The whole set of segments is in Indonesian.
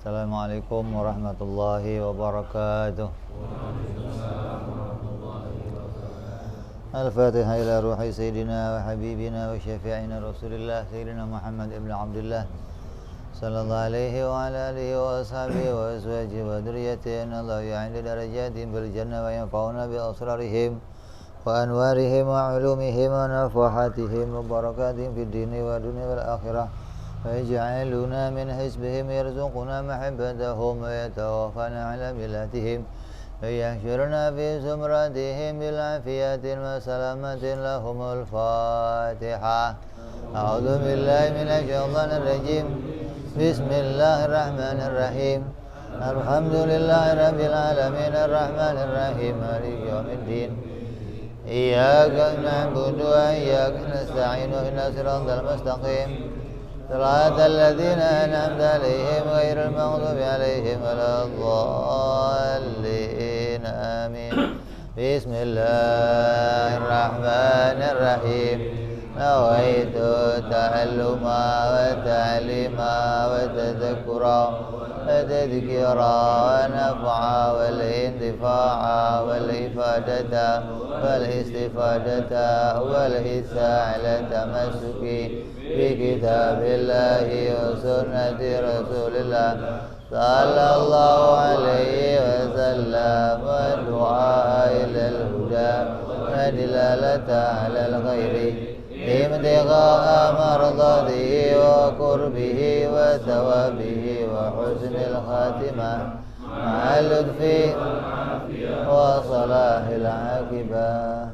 Assalamualaikum warahmatullahi wabarakatuh. Al-Fatihah ila ruhi Sayyidina wa Habibina wa Syafi'ina Rasulillah Sayyidina Muhammad ibn Abdullah sallallahu alaihi wa ala alihi wa ashabihi wa azwajihi wa dhurriyyatihi inna Allah ya'indu darajatihim bil jannah wa yanfa'una bi asrarihim wa anwarihim wa ulumihim wa nafahatihim wa barakatihim fid dini wa dunya wal akhirah wa yaj'aluna min hizbihim yarzuquna mahabbatahum wa yatawaffana ala millatihim wa yahsyuruna fi zumratihim bil afiyatin wa salamatin lahumul fatihah. A'udzu billahi minasy syaithanir rajim. Bismillahirrahmanirrahim. Alhamdulillahi rabbil alamin arrahmanir rahim maliki yaumiddin. Iyyaka na'budu wa iyyaka nasta'in ihdinas siratal mustaqim. Shiratal ladzina an'amta 'alaihim ghairil maghdubi 'alaihim waladdallin. Amin. Bismillahirrahmanirrahim. Nawaitu ta'alluma wa ta'lima wa tadhakkura wa tadhkira wa naf'a wal intifa'a wal ifadata wal istifadata wal hissa ala tamassuki bi kitabillahi wa sunnati rasulillah sallallahu alaihi wasallam wa du'a ilal huda wa dilalata alal khairi ibtigha'a mardatihi wa qurbihi wa thawabihi wa husnil khatimah ma'al lutfi wa salahil aqibah.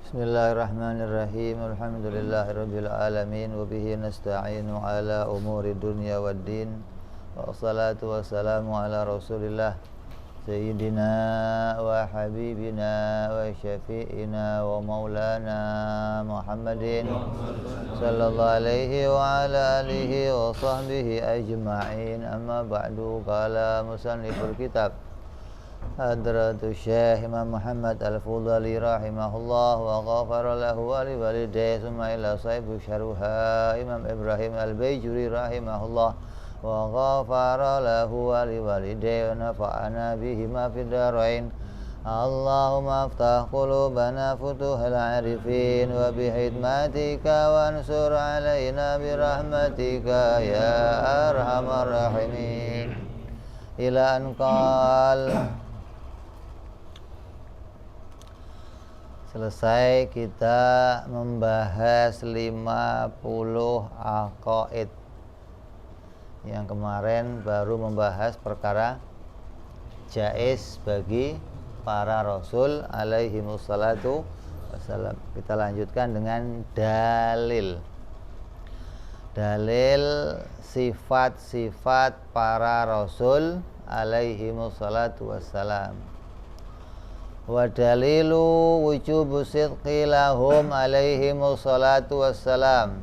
Bismillahirrahmanirrahim. Alhamdulillahirabbil alamin wa bihi nasta'inu ala umuri dunya waddin. Wassalatu wassalamu ala Rasulillah Sayyidina wa Habibina wa Syafi'ina wa Maulana Muhammadin sallallahu alaihi wa ala alihi wa sahbihi ajma'in. Amma ba'du. Qala musanniful kitab Hadratus Syekh Imam Muhammad Al-Fudhali rahimahullah wa ghafara lahu wa li walidayhi summa ila sahibu syarha Imam Ibrahim Al-Baijuri rahimahullah wa ghafara lahu wa li walidayhi wa nafa'ana bihima fid darain. Allahumma aftah qulubana futuhal arifin wa bihidmatika wa ansur alaina birahmatika ya arhamar rahimin. Ila anqal. Selesai kita membahas 50 aqaid. Yang kemarin baru membahas perkara jaiz bagi para rasul alaihi wassalatu wassalam. Kita lanjutkan dengan dalil. Dalil sifat-sifat para rasul alaihi wassalatu wassalam. Wa dalilu wujubu sidqi lahum alaihi wassalatu wassalam.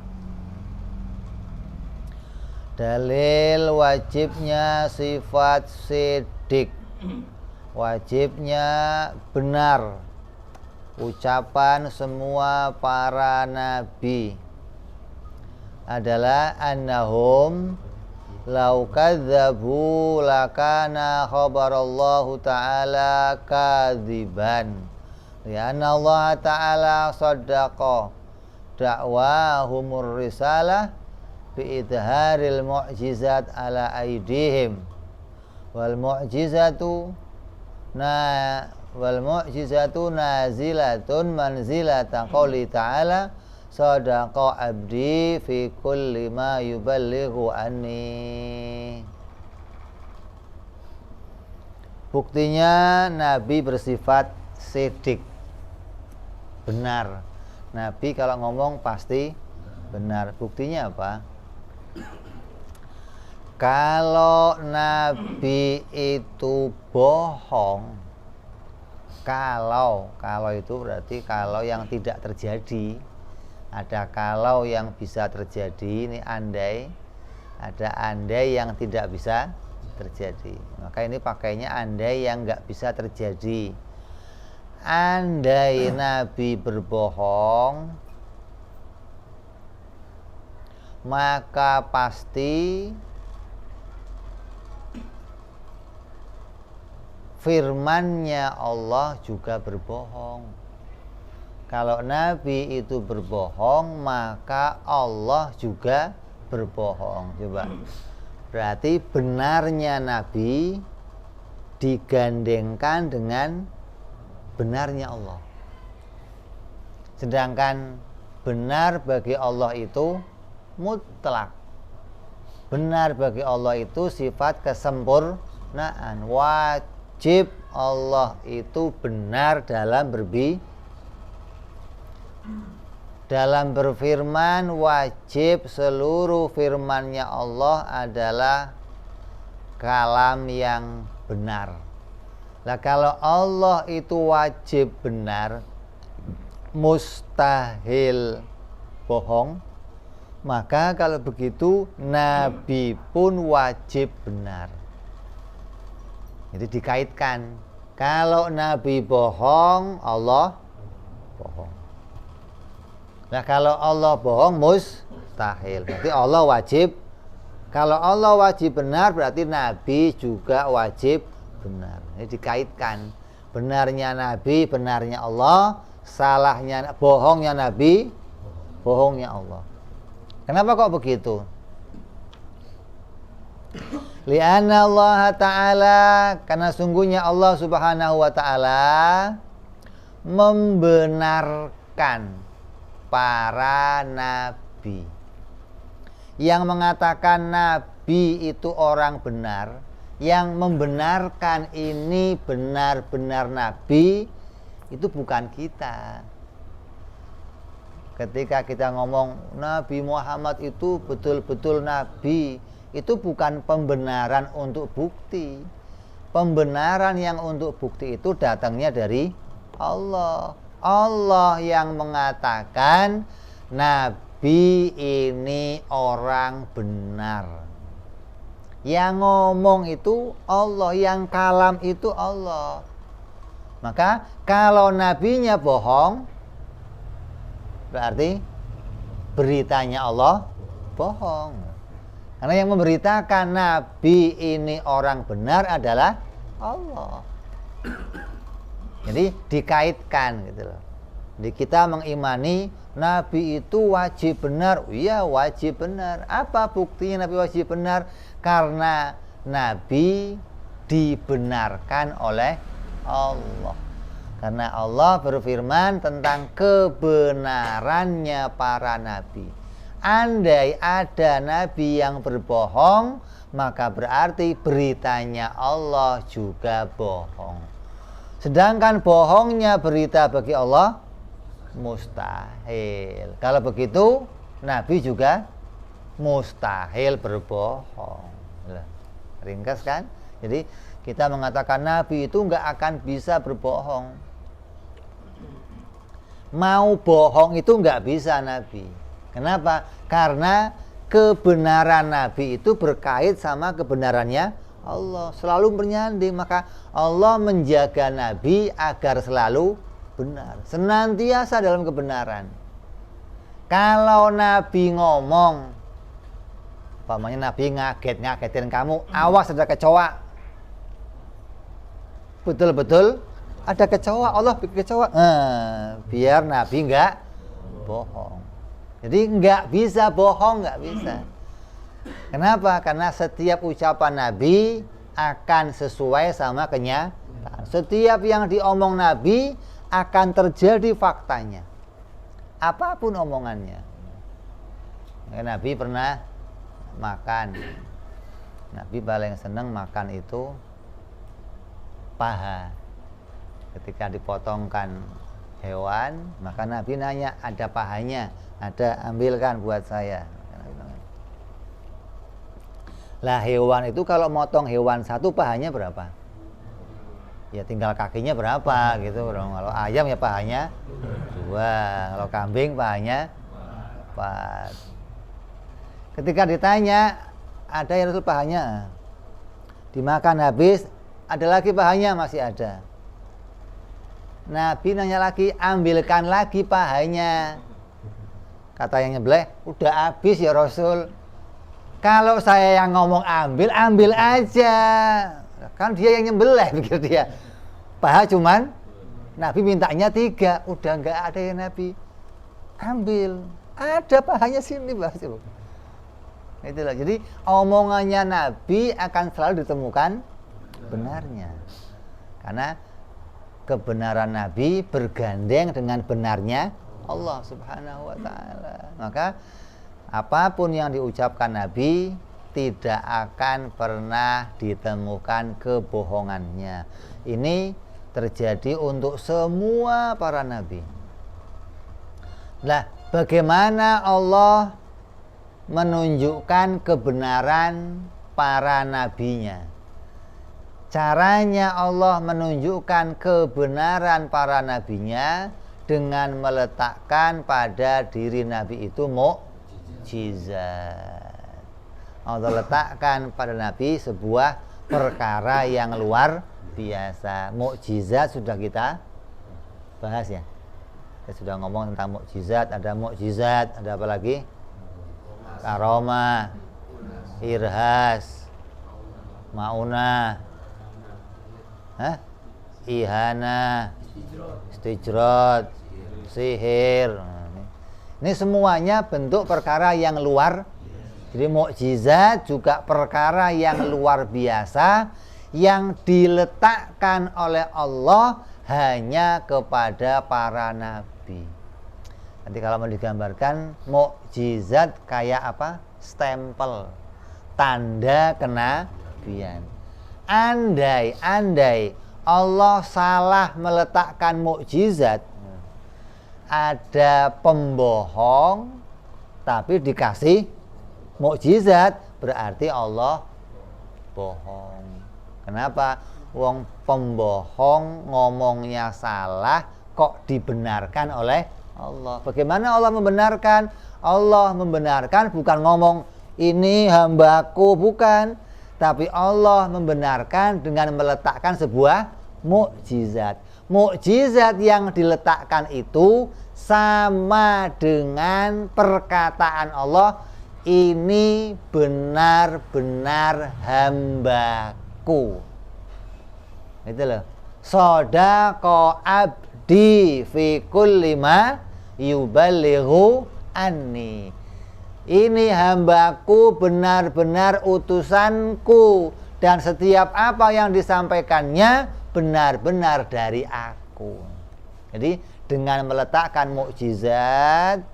Dalil wajibnya sifat siddiq, wajibnya benar ucapan semua para nabi adalah annahum lau kadzabu lakana khabarallahu ta'ala kadziban lianna Allah ta'ala saddaqa da'wahumur risalah bi'idharil mu'jizat ala aidihim wal mu'jizatu nazilatun manzilata qawli ta'ala sadaqa abdi fi kulli ma yuballighu anni. Buktinya Nabi bersifat siddiq, benar. Nabi kalau ngomong pasti benar. Buktinya apa? Kalau Nabi itu bohong, kalau itu berarti kalau yang tidak terjadi. Ada kalau yang bisa terjadi, ini andai. Ada andai yang tidak bisa terjadi. Maka ini pakainya andai yang nggak bisa terjadi. Andai Nabi berbohong, maka pasti firman-Nya Allah juga berbohong. Kalau Nabi itu berbohong, maka Allah juga berbohong. Coba. Berarti benarnya Nabi digandengkan dengan benarnya Allah. Sedangkan benar bagi Allah itu mutlak. Benar bagi Allah itu sifat kesempurnaan. Wajib Allah itu benar dalam berfirman, wajib seluruh firman-Nya Allah adalah kalam yang benar. Nah, kalau Allah itu wajib benar, mustahil bohong, maka kalau begitu Nabi pun wajib benar. Jadi dikaitkan, kalau Nabi bohong, Allah bohong. Nah, kalau Allah bohong mustahil. Berarti Allah wajib. Kalau Allah wajib benar, berarti Nabi juga wajib benar. Ini dikaitkan. Benarnya Nabi, benarnya Allah. Salahnya, bohongnya Nabi, bohongnya Allah. Kenapa kok begitu? Li'anna Allah Ta'ala, karena sungguhnya Allah Subhanahu wa Ta'ala membenarkan para nabi. Yang mengatakan nabi itu orang benar, yang membenarkan ini benar-benar nabi, itu bukan kita. Ketika kita ngomong Nabi Muhammad itu betul-betul nabi, itu bukan pembenaran untuk bukti. Pembenaran yang untuk bukti itu datangnya dari Allah. Allah yang mengatakan Nabi ini orang benar. Yang ngomong itu Allah, yang kalam itu Allah. Maka kalau nabinya bohong, berarti beritanya Allah bohong. Karena yang memberitakan Nabi ini orang benar adalah Allah. Jadi dikaitkan gitu loh. Jadi kita mengimani Nabi itu wajib benar. Iya, wajib benar. Apa buktinya Nabi wajib benar? Karena Nabi dibenarkan oleh Allah. Karena Allah berfirman tentang kebenarannya para nabi. Andai ada nabi yang berbohong, maka berarti beritanya Allah juga bohong. Sedangkan bohongnya berita bagi Allah mustahil. Kalau begitu Nabi juga mustahil berbohong. Ringkas kan? Jadi kita mengatakan Nabi itu nggak akan bisa berbohong. Mau bohong itu nggak bisa Nabi. Kenapa? Karena kebenaran Nabi itu berkait sama kebenarannya Allah, selalu bernyanding. Maka Allah menjaga Nabi agar selalu benar, senantiasa dalam kebenaran. Kalau Nabi ngomong, umpamanya Nabi ngagetin kamu, awas ada kecoa, betul-betul ada kecoa, Allah bikin kecoa, biar Nabi nggak bohong. Jadi nggak bisa bohong, nggak bisa. Kenapa? Karena setiap ucapan Nabi akan sesuai sama kenyataan. Setiap yang diomong Nabi akan terjadi faktanya, apapun omongannya. Nabi pernah makan. Nabi paling senang makan itu paha. Ketika dipotongkan hewan, maka Nabi nanya, ada pahanya? Ada, ambilkan buat saya. Lah hewan itu kalau motong hewan satu pahanya berapa? Ya tinggal kakinya berapa gitu. Kalau ayam ya pahanya 2, kalau kambing pahanya 4. Ketika ditanya, ada yang Rasul pahanya, dimakan habis, ada lagi pahanya, masih ada. Nabi nanya lagi, ambilkan lagi pahanya. Kata yang nyebleh, udah habis ya Rasul. Kalau saya yang ngomong ambil aja. Kan dia yang nyembelih, pikir dia. Paha cuman Nabi mintanya 3, udah nggak ada ya Nabi. Ambil, ada pahanya sini Mbah. Itulah. Jadi omongannya Nabi akan selalu ditemukan benarnya. Karena kebenaran Nabi bergandeng dengan benarnya Allah Subhanahu wa taala. Maka apapun yang diucapkan Nabi tidak akan pernah ditemukan kebohongannya. Ini terjadi untuk semua para nabi. Nah, bagaimana Allah menunjukkan kebenaran para nabinya? Caranya Allah menunjukkan kebenaran para nabinya dengan meletakkan pada diri nabi itu mukjizat. Allah letakkan pada nabi sebuah perkara yang luar biasa. Mukjizat sudah kita bahas ya. Kita sudah ngomong tentang mukjizat, ada apa lagi? Karomah, irhas, maunah, ihana, istijrot, sihir. Ini semuanya bentuk perkara yang luar. Jadi mukjizat juga perkara yang luar biasa yang diletakkan oleh Allah hanya kepada para nabi. Nanti kalau mau digambarkan, mukjizat kayak apa? Stempel, tanda kenabian. Andai Allah salah meletakkan mukjizat, ada pembohong tapi dikasih mukjizat, berarti Allah bohong. Kenapa? Wong pembohong ngomongnya salah kok dibenarkan oleh Allah. Bagaimana Allah membenarkan? Allah membenarkan bukan ngomong ini hambaku, bukan. Tapi Allah membenarkan dengan meletakkan sebuah mukjizat. Mukjizat yang diletakkan itu sama dengan perkataan Allah, ini benar-benar hambaku. Itu loh. Sodaqo abdi fi kulli ma yuballighu anni. Ini hambaku benar-benar utusanku, dan setiap apa yang disampaikannya benar-benar dari aku. Jadi dengan meletakkan mukjizat,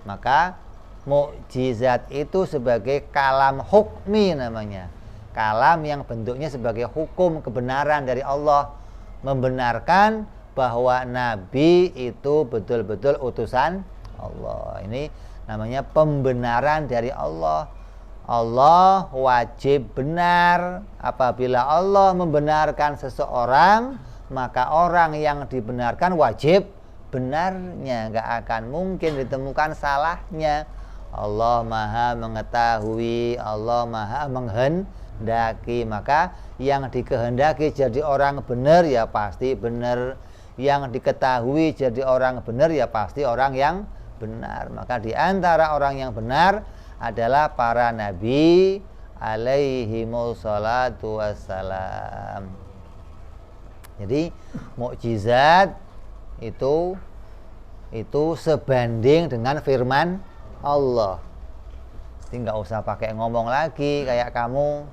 maka mukjizat itu sebagai kalam hukmi namanya. Kalam yang bentuknya sebagai hukum kebenaran dari Allah, membenarkan bahwa Nabi itu betul-betul utusan Allah. Ini namanya pembenaran dari Allah. Allah wajib benar. Apabila Allah membenarkan seseorang, maka orang yang dibenarkan wajib benarnya, gak akan mungkin ditemukan salahnya. Allah maha mengetahui, Allah maha menghendaki. Maka yang dikehendaki jadi orang benar ya pasti benar, yang diketahui jadi orang benar ya pasti orang yang benar. Maka di antara orang yang benar adalah para nabi alaihimus salatu wassalam. Jadi mukjizat itu sebanding dengan firman Allah. Jadi nggak usah pakai ngomong lagi kayak kamu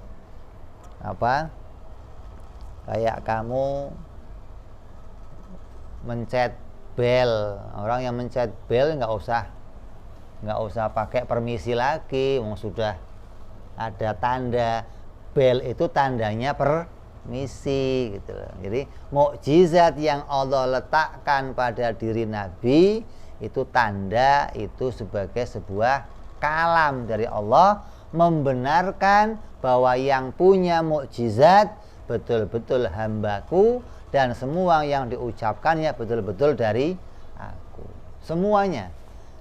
mencet bel. Orang yang mencet bel nggak usah pakai permisi lagi, sudah ada tanda bel, itu tandanya permisi gitu loh. Jadi mukjizat yang Allah letakkan pada diri Nabi itu tanda, itu sebagai sebuah kalam dari Allah membenarkan bahwa yang punya mukjizat betul-betul hambaku, dan semua yang diucapkannya betul-betul dari aku. Semuanya,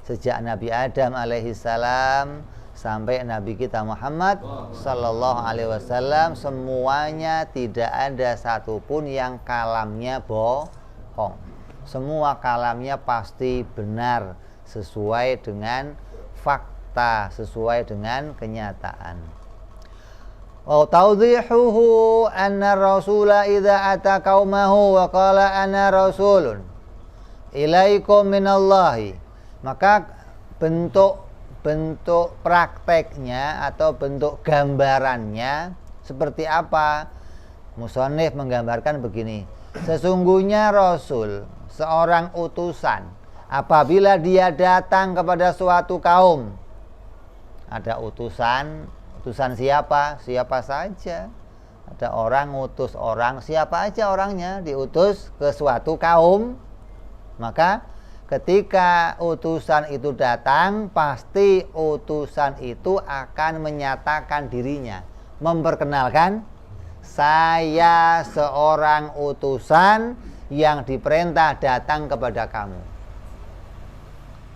sejak Nabi Adam alaihissalam sampai Nabi kita Muhammad sallallahu alaihi wasallam, semuanya tidak ada satupun yang kalamnya bohong. Semua kalamnya pasti benar, sesuai dengan fakta, sesuai dengan kenyataan. Wa tawdihuhu anna rasula idza ata qaumahu wa qala ana rasulun ilaikum minallahi. Maka bentuk prakteknya atau bentuk gambarannya seperti apa? Musannif menggambarkan begini. Sesungguhnya Rasul, seorang utusan, apabila dia datang kepada suatu kaum, ada utusan siapa? Siapa saja. Ada orang ngutus orang, siapa aja orangnya, diutus ke suatu kaum. Maka ketika utusan itu datang, pasti utusan itu akan menyatakan dirinya, memperkenalkan, saya seorang utusan yang diperintah datang kepada kamu.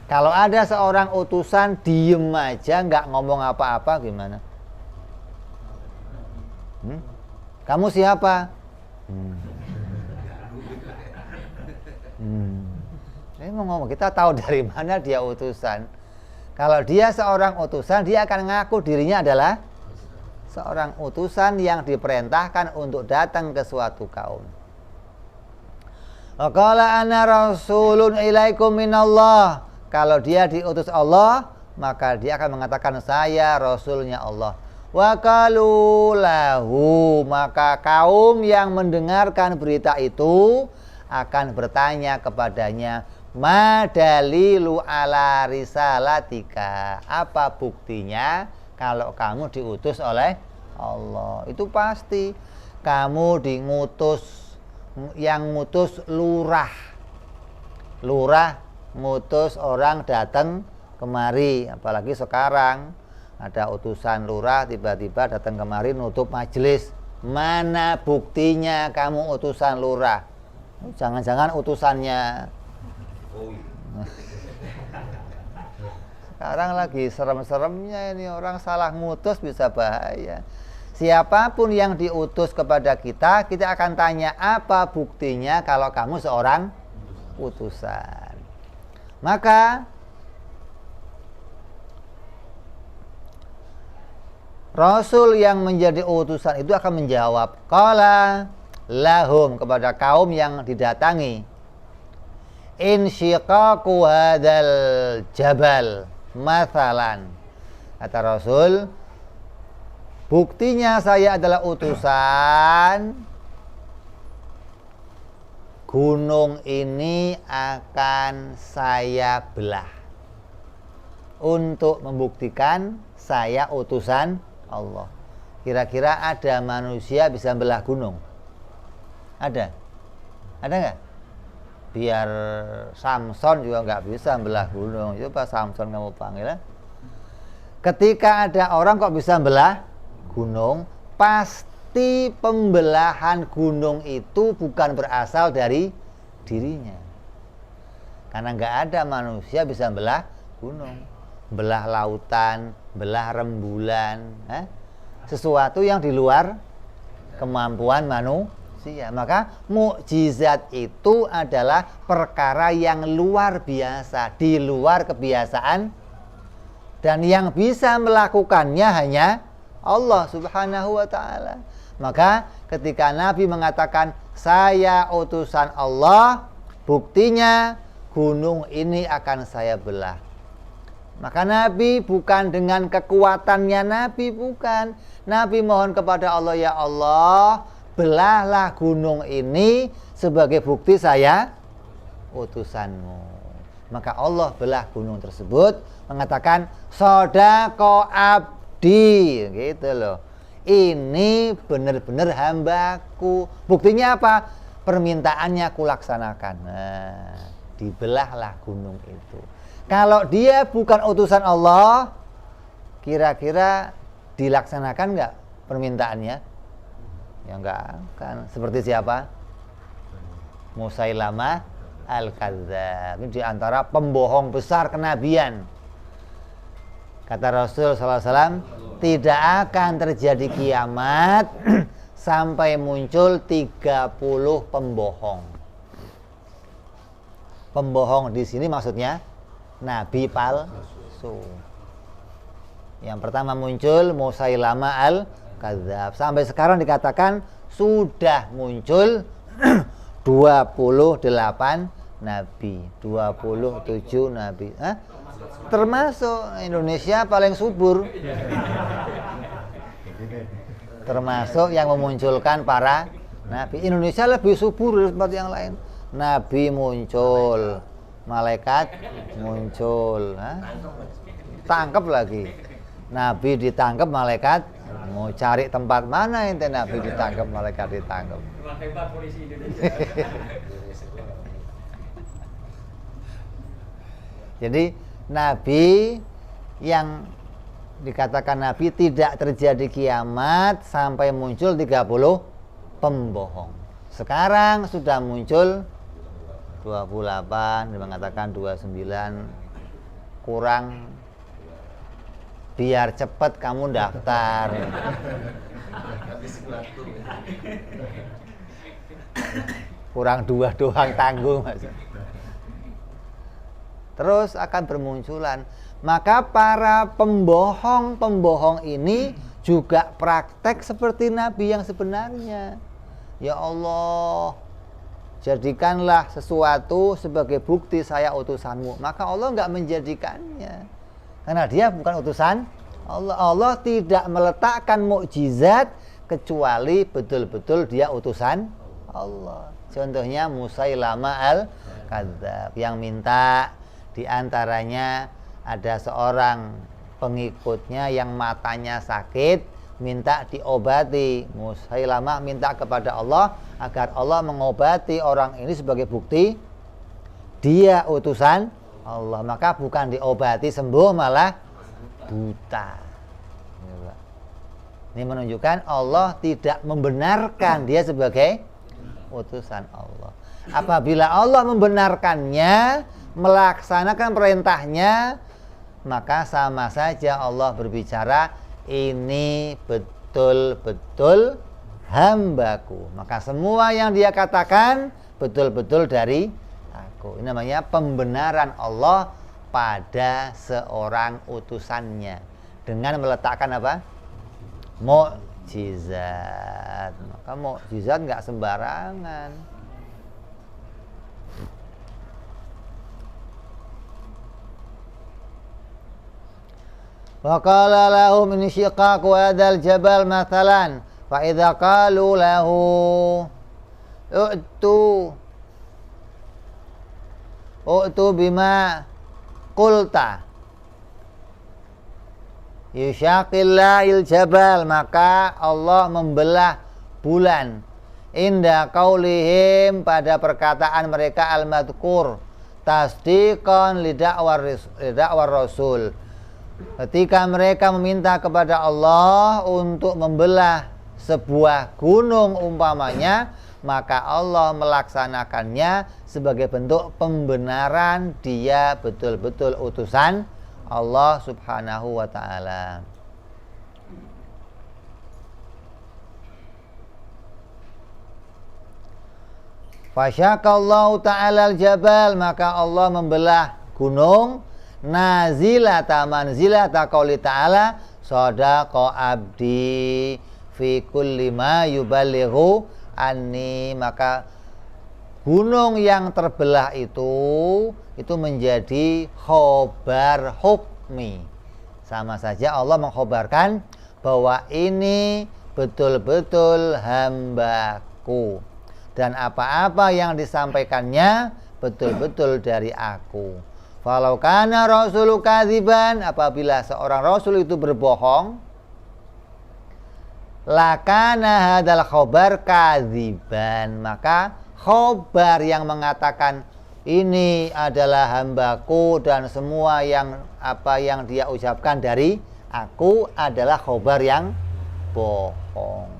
Kalau ada seorang utusan diem aja, nggak ngomong apa-apa, gimana? Kamu siapa? Ini mau ngomong, kita tahu dari mana dia utusan. Kalau dia seorang utusan, dia akan ngaku dirinya adalah seorang utusan yang diperintahkan untuk datang ke suatu kaum. Qala ana rasulun ilaikum minallah. Kalau dia diutus Allah, maka dia akan mengatakan saya rasulnya Allah. Wa qalu lahu, maka kaum yang mendengarkan berita itu akan bertanya kepadanya, ma dalilu ala risalatika, apa buktinya kalau kamu diutus oleh Allah? Itu pasti kamu diutus, yang ngutus lurah ngutus orang datang kemari. Apalagi sekarang ada utusan lurah tiba-tiba datang kemari nutup majelis. Mana buktinya kamu utusan lurah? Jangan-jangan utusannya. Sekarang lagi serem-seremnya ini, orang salah ngutus bisa bahaya. Siapapun yang diutus kepada kita, kita akan tanya apa buktinya kalau kamu seorang utusan. Maka Rasul yang menjadi utusan itu akan menjawab, qala lahum, kepada kaum yang didatangi, insyiqaqu hadzal jabal mathalan. Kata Rasul, buktinya saya adalah utusan, gunung ini akan saya belah untuk membuktikan saya utusan Allah. Kira-kira ada manusia bisa belah gunung? Ada? Ada nggak? Biar Samson juga nggak bisa belah gunung. Coba Samson kamu panggil ya. Ketika ada orang kok bisa belah gunung, pasti pembelahan gunung itu bukan berasal dari dirinya. Karena nggak ada manusia bisa belah gunung, belah lautan, belah rembulan, sesuatu yang di luar kemampuan manusia. Maka mukjizat itu adalah perkara yang luar biasa, di luar kebiasaan, dan yang bisa melakukannya hanya Allah Subhanahu wa ta'ala. Maka ketika Nabi mengatakan saya utusan Allah, buktinya gunung ini akan saya belah. Maka Nabi bukan dengan kekuatannya Nabi, bukan. Nabi mohon kepada Allah, ya Allah, belahlah gunung ini sebagai bukti saya utusanmu. Maka Allah belah gunung tersebut, mengatakan sodako abdi, gitu loh. Ini benar-benar hambaku. Buktinya apa? Permintaannya kulaksanakan. Nah, dibelahlah gunung itu. Kalau dia bukan utusan Allah, kira-kira dilaksanakan nggak permintaannya? Ya enggak kan. Seperti siapa? Musailamah al-Kadzdzab. Ini diantara pembohong besar kenabian. Kata Rasul SAW, tidak akan terjadi kiamat sampai muncul 30 pembohong. Pembohong di sini maksudnya nabi palsu. Yang pertama muncul Musailamah kadzab. Sampai sekarang dikatakan sudah muncul 28 nabi, 27 nabi. Termasuk Indonesia paling subur. Termasuk yang memunculkan para nabi. Indonesia lebih subur dari tempat yang lain. Nabi muncul, malaikat muncul, tangkap lagi. Nabi ditangkap, malaikat mau cari tempat mana ente Nabi ditangkap, malaikat ditangkap. Hebat polisi Indonesia. Jadi Nabi yang dikatakan Nabi tidak terjadi kiamat sampai muncul 30 pembohong. Sekarang sudah muncul 28, mengatakan 29, kurang biar cepat kamu daftar. Kurang 2 doang tanggung, Mas. Terus akan bermunculan. Maka para pembohong ini juga praktek seperti Nabi yang sebenarnya. Ya Allah, jadikanlah sesuatu sebagai bukti saya utusanmu. Maka Allah enggak menjadikannya, karena dia bukan utusan Allah. Allah tidak meletakkan mukjizat kecuali betul-betul dia utusan Allah. Contohnya Musailamah al-Kadzab yang minta, di antaranya ada seorang pengikutnya yang matanya sakit, minta diobati. Musailamah minta kepada Allah agar Allah mengobati orang ini sebagai bukti dia utusan Allah. Maka bukan diobati sembuh, malah buta. Ini menunjukkan Allah tidak membenarkan dia sebagai utusan Allah. Apabila Allah membenarkannya, melaksanakan perintahnya, maka sama saja Allah berbicara, ini betul-betul hambaku. Maka semua yang dia katakan betul-betul dari aku. Ini namanya pembenaran Allah pada seorang utusannya dengan meletakkan apa? Mukjizat. Maka mukjizat nggak sembarangan. Wa qala lahum in shiqaqu hadzal jabal mathalan fa idza qalu lahu u'tu bima qulta yushaqillahil jabal, maka Allah membelah bulan inda qaulihim, pada perkataan mereka al-madhkur tasdiqan lidakwar rasul. Ketika mereka meminta kepada Allah untuk membelah sebuah gunung umpamanya, maka Allah melaksanakannya sebagai bentuk pembenaran dia betul-betul utusan Allah subhanahu wa ta'ala. Fasyakallahu ta'ala al-jabal, maka Allah membelah gunung nazilata manzilata qauli ta'ala sadaqa abdi fi kulli ma yuballighu anni. Maka gunung yang terbelah itu menjadi khobar hukmi. Sama saja Allah mengkhobarkan bahwa ini betul-betul hambaku dan apa-apa yang disampaikannya betul-betul dari aku. Falau kana rasulu kadziban, apabila seorang rasul itu berbohong, lakana hadal khobar kadziban, maka khobar yang mengatakan ini adalah hambaku dan semua yang apa yang dia ucapkan dari aku adalah khobar yang bohong.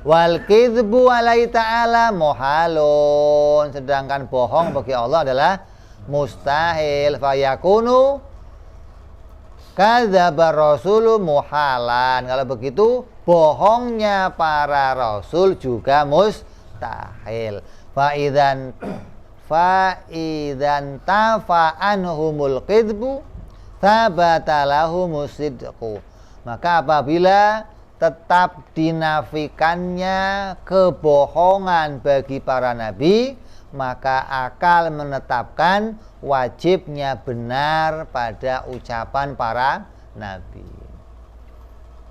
Wal kizbu alaihi ta'ala muhalun, sedangkan bohong bagi Allah adalah mustahil. Fayakunu kadzaba rasulu muhalan, kalau begitu bohongnya para rasul juga mustahil. Faidan tafa'anhumul kizbu thabata lahumus sidqu, maka apabila tetap dinafikannya kebohongan bagi para nabi, maka akal menetapkan wajibnya benar pada ucapan para nabi.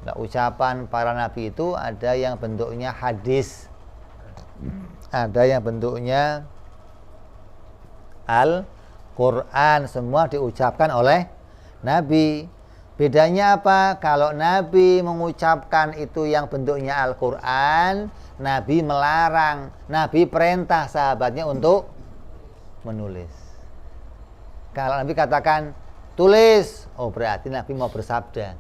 Nah, ucapan para nabi itu ada yang bentuknya hadis, ada yang bentuknya Al-Quran, semua diucapkan oleh nabi. Bedanya apa? Kalau nabi mengucapkan itu yang bentuknya Al-Quran, nabi melarang, nabi perintah sahabatnya untuk menulis. Kalau nabi katakan tulis, oh berarti nabi mau bersabda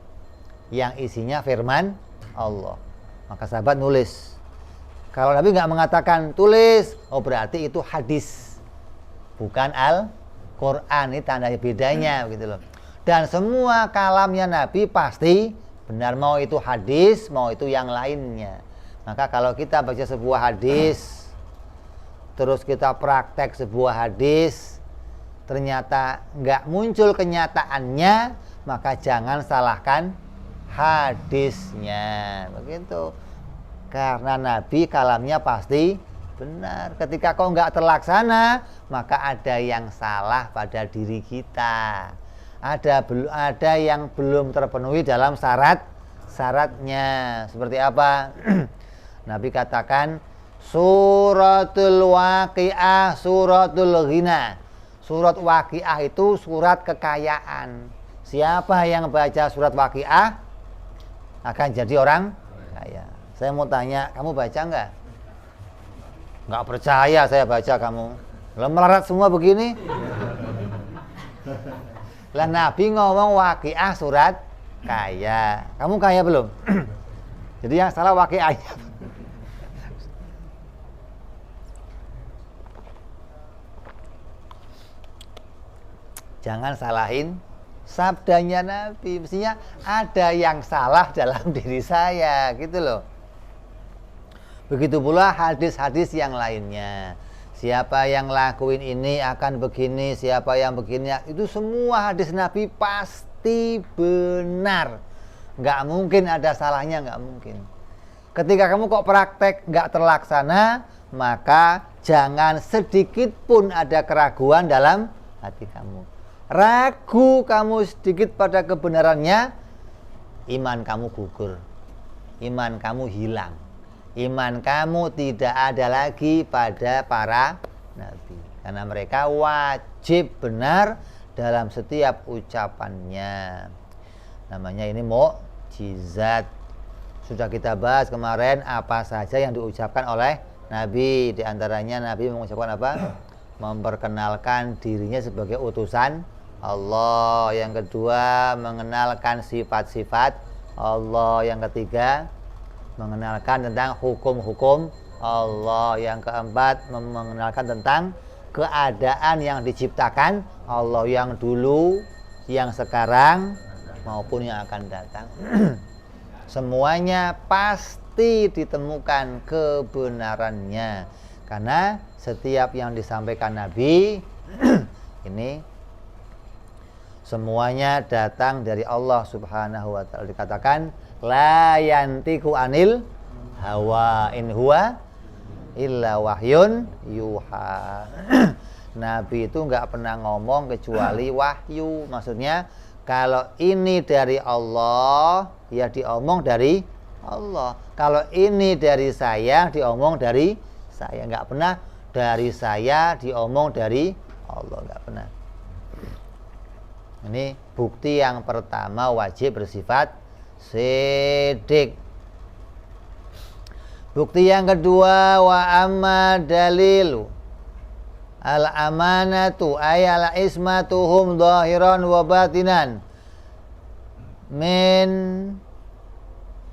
yang isinya firman Allah, maka sahabat nulis. Kalau nabi nggak mengatakan tulis, oh berarti itu hadis, bukan Al-Quran. Ini tanda bedanya gitu loh. Dan semua kalamnya nabi pasti benar, mau itu hadis, mau itu yang lainnya. Maka kalau kita baca sebuah hadis, terus kita praktek sebuah hadis, ternyata nggak muncul kenyataannya, maka jangan salahkan hadisnya, begitu. Karena nabi kalamnya pasti benar. Ketika kau nggak terlaksana, maka ada yang salah pada diri kita. Ada yang belum terpenuhi dalam syaratnya. Seperti apa? Nabi katakan suratul waqiah, suratul ghina. Surat waqiah itu surat kekayaan. Siapa yang baca surat waqiah akan jadi orang kaya. Saya mau tanya, kamu baca enggak? Enggak percaya saya baca kamu. Lah melarat semua begini. Lah Nabi ngomong waqiah surat kaya. Kamu kaya belum? Jadi yang salah waqiahnya. Jangan salahin sabdanya Nabi. Mestinya ada yang salah dalam diri saya, gitu loh. Begitu pula hadis-hadis yang lainnya. Siapa yang lakuin ini akan begini, siapa yang begini, itu semua hadis Nabi pasti benar. Nggak mungkin ada salahnya, nggak mungkin. Ketika kamu kok praktek nggak terlaksana, maka jangan sedikit pun ada keraguan dalam hati kamu. Ragu kamu sedikit pada kebenarannya, iman kamu gugur, iman kamu hilang, iman kamu tidak ada lagi pada para nabi, karena mereka wajib benar dalam setiap ucapannya. Namanya ini mukjizat. Sudah kita bahas kemarin apa saja yang diucapkan oleh nabi. Di antaranya nabi mengucapkan apa? Memperkenalkan dirinya sebagai utusan Allah. Yang kedua, mengenalkan sifat-sifat Allah. Yang ketiga, mengenalkan tentang hukum-hukum Allah. Yang keempat, mengenalkan tentang keadaan yang diciptakan Allah, yang dulu, yang sekarang, maupun yang akan datang. Semuanya pasti ditemukan kebenarannya, karena setiap yang disampaikan Nabi ini semuanya datang dari Allah Subhanahu wa ta'ala. Dikatakan la yantiku anil hawa in huwa illa wahyun yuha. Nabi itu nggak pernah ngomong kecuali wahyu. Maksudnya kalau ini dari Allah, ya diomong dari Allah. Kalau ini dari saya, diomong dari saya. Nggak pernah dari saya diomong dari Allah, nggak pernah. Ini bukti yang pertama, wajib bersifat sidik. Bukti yang kedua, wa amma dalilu al amanatu ayala ismatuhum zahiran wa batinan min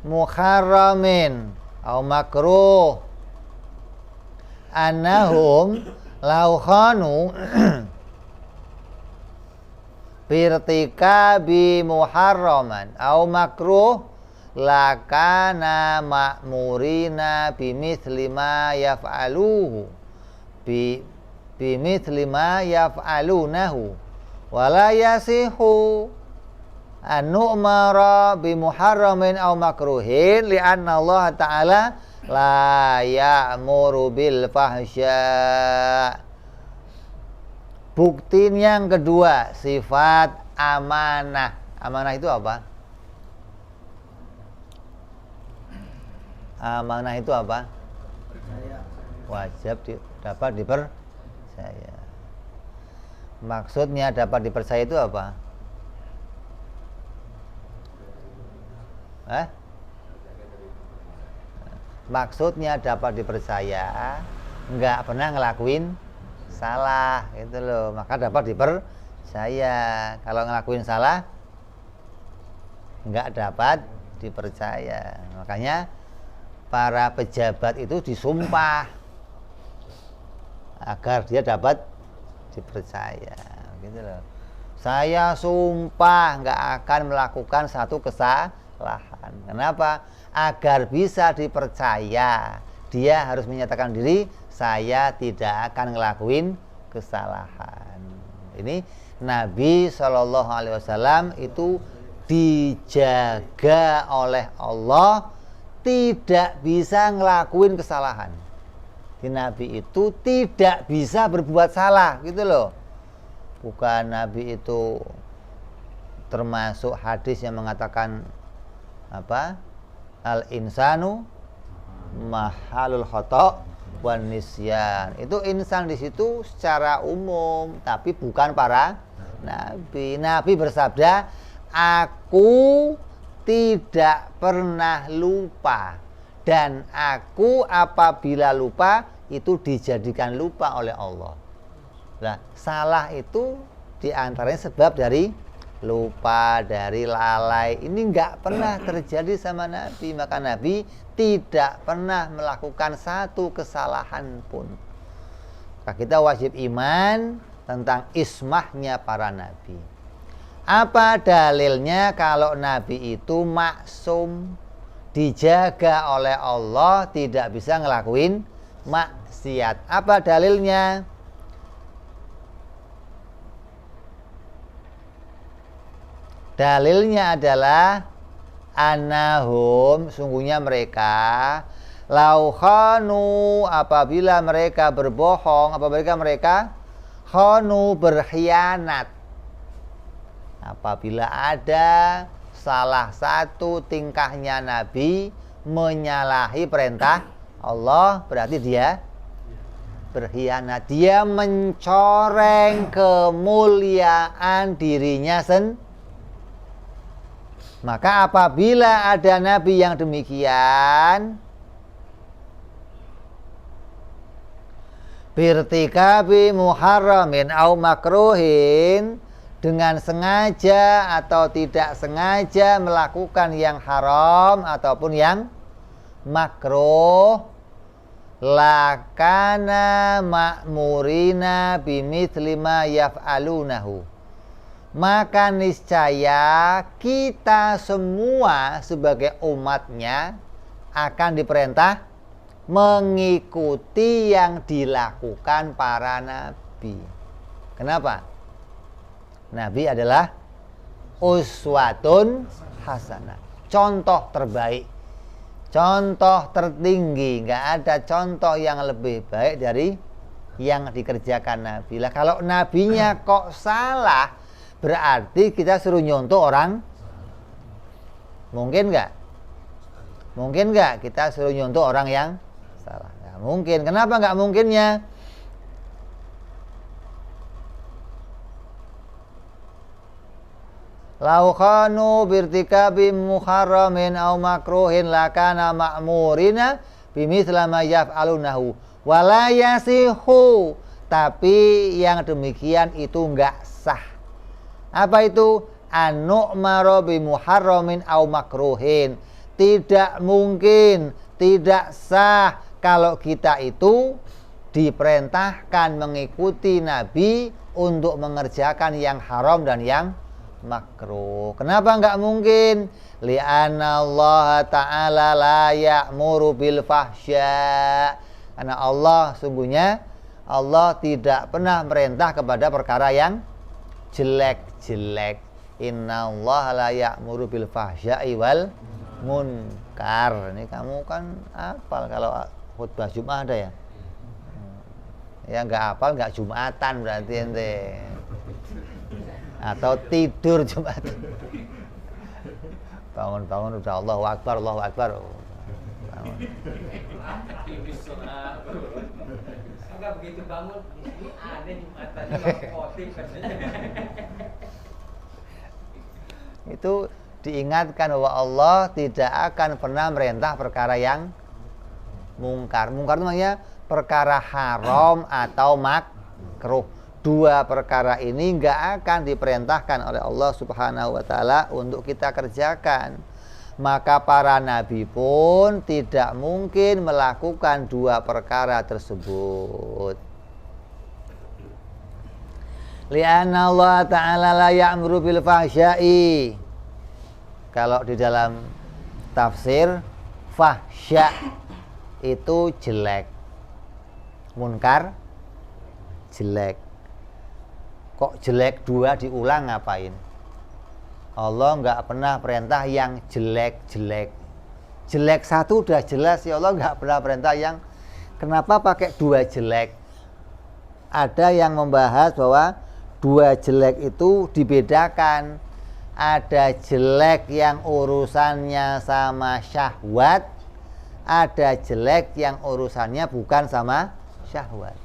muharramin au makruh annahum lau khanu birtikabi muharraman au makruh lakana ma'murina bimithli ma yaf'aluhu bimithli ma yaf'alunahu wala yasihu nu'mara bimuharramin aw makruhin li'anna Allah ta'ala la ya'muru bil fahsya. Bukti yang kedua, sifat amanah. Amanah itu apa? Amanah itu apa? Wajib dapat dipercaya. Maksudnya dapat dipercaya itu apa? Maksudnya dapat dipercaya, nggak pernah ngelakuin salah, gitu loh. Maka dapat dipercaya. Kalau ngelakuin salah, nggak dapat dipercaya. Makanya para pejabat itu disumpah agar dia dapat dipercaya, gitu loh. Saya sumpah nggak akan melakukan satu kesalahan. Kenapa? Agar bisa dipercaya, dia harus menyatakan diri, saya tidak akan ngelakuin kesalahan. Ini Nabi SAW itu dijaga oleh Allah, tidak bisa ngelakuin kesalahan. Di Nabi itu tidak bisa berbuat salah, gitu loh. Bukan Nabi itu termasuk hadis yang mengatakan apa? Al insanu mahalul khata' wan nisyan. Itu insan di situ secara umum, tapi bukan para nabi. Nabi bersabda, aku tidak pernah lupa, dan aku apabila lupa itu dijadikan lupa oleh Allah. Nah, salah itu diantaranya sebab dari lupa, dari lalai. Ini nggak pernah terjadi sama Nabi. Maka Nabi tidak pernah melakukan satu kesalahan pun. Maka kita wajib iman tentang ismahnya para Nabi. Apa dalilnya kalau Nabi itu maksum, dijaga oleh Allah, tidak bisa ngelakuin maksiat? Apa dalilnya? Dalilnya adalah annahum, sungguhnya mereka, laukhanu, apabila mereka berbohong, apabila mereka khanu, berkhianat. Apabila ada salah satu tingkahnya Nabi menyalahi perintah Allah, berarti dia berkhianat. Dia mencoreng kemuliaan dirinya sendiri. Maka apabila ada Nabi yang demikian, birtikabi muharramin au makruhin, dengan sengaja atau tidak sengaja melakukan yang haram ataupun yang makruh, lakana ma'murina bimithli ma yaf'alunahu, maka niscaya kita semua sebagai umatnya akan diperintah mengikuti yang dilakukan para nabi. Kenapa? Nabi adalah uswatun hasanah, contoh terbaik, contoh tertinggi. Nggak ada contoh yang lebih baik dari yang dikerjakan Nabi. Lah kalau nabinya kok salah, berarti kita suruh nyontoh orang. Mungkin nggak? Mungkin nggak kita suruh nyontoh orang yang salah? Nggak mungkin. Kenapa nggak mungkinnya? Lau khanu birtikabi muharramin au makruhin lakana ma'murina bimithla ma yaf'alunahu wala yasihu, tapi yang demikian itu enggak sah. Apa itu? An-nu'mara bimuharramin au makruhin. Tidak mungkin, tidak sah kalau kita itu diperintahkan mengikuti Nabi untuk mengerjakan yang haram dan yang makruh. Kenapa enggak mungkin? Li'anna Allah ta'ala la ya'muru bil fahsya. Karena Allah, sungguhnya Allah tidak pernah merintah kepada perkara yang jelek-jelek. Innallaha la ya'muru bil fahsya'i wal munkar. Ini kamu kan hafal kalau khutbah Jumat ada ya? Ya nggak hafal nggak Jumatan berarti ente. Atau tidur Jumat. Bangun-bangun udah Allahu Akbar, Allahu Akbar. Bangun. Enggak begitu bangun, ini ada Jumatan khotib katanya. Itu diingatkan bahwa Allah tidak akan pernah merintah perkara yang mungkar. Mungkar itu namanya perkara haram atau makruh. Dua perkara ini nggak akan diperintahkan oleh Allah Subhanahu wa Ta'ala untuk kita kerjakan. Maka para nabi pun tidak mungkin melakukan dua perkara tersebut. Li'anna Allah Ta'ala la ya'muru bil fahsya'i. Kalau di dalam tafsir, fahsya itu jelek, munkar jelek. Kok jelek dua diulang ngapain? Allah nggak pernah perintah yang jelek-jelek. Jelek satu udah jelas ya, Allah nggak pernah perintah yang kenapa pakai dua jelek. Ada yang membahas bahwa dua jelek itu dibedakan. Ada jelek yang urusannya sama syahwat, ada jelek yang urusannya bukan sama syahwat.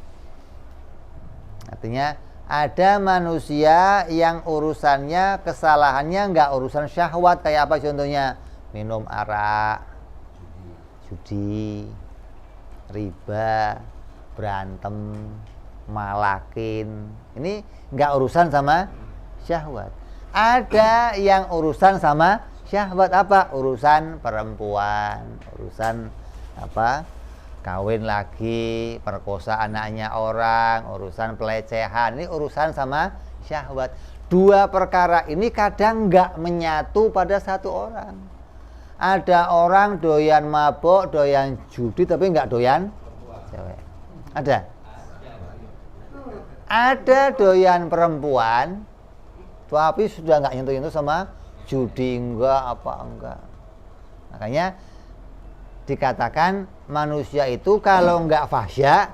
Artinya ada manusia yang urusannya, kesalahannya nggak urusan syahwat. Kayak apa contohnya? Minum arak, judi, riba, berantem, malakin. Ini nggak urusan sama syahwat. Ada yang urusan sama syahwat, apa? Urusan perempuan, urusan apa? Kawin lagi, perkosa anaknya orang, urusan pelecehan. Ini urusan sama syahwat. Dua perkara ini kadang nggak menyatu pada satu orang. Ada orang doyan mabok, doyan judi, tapi nggak doyan cewek. Ada? Ada doyan perempuan, tapi sudah nggak nyentuh-nyentuh sama judi, enggak. Makanya dikatakan manusia itu kalau nggak fahsya,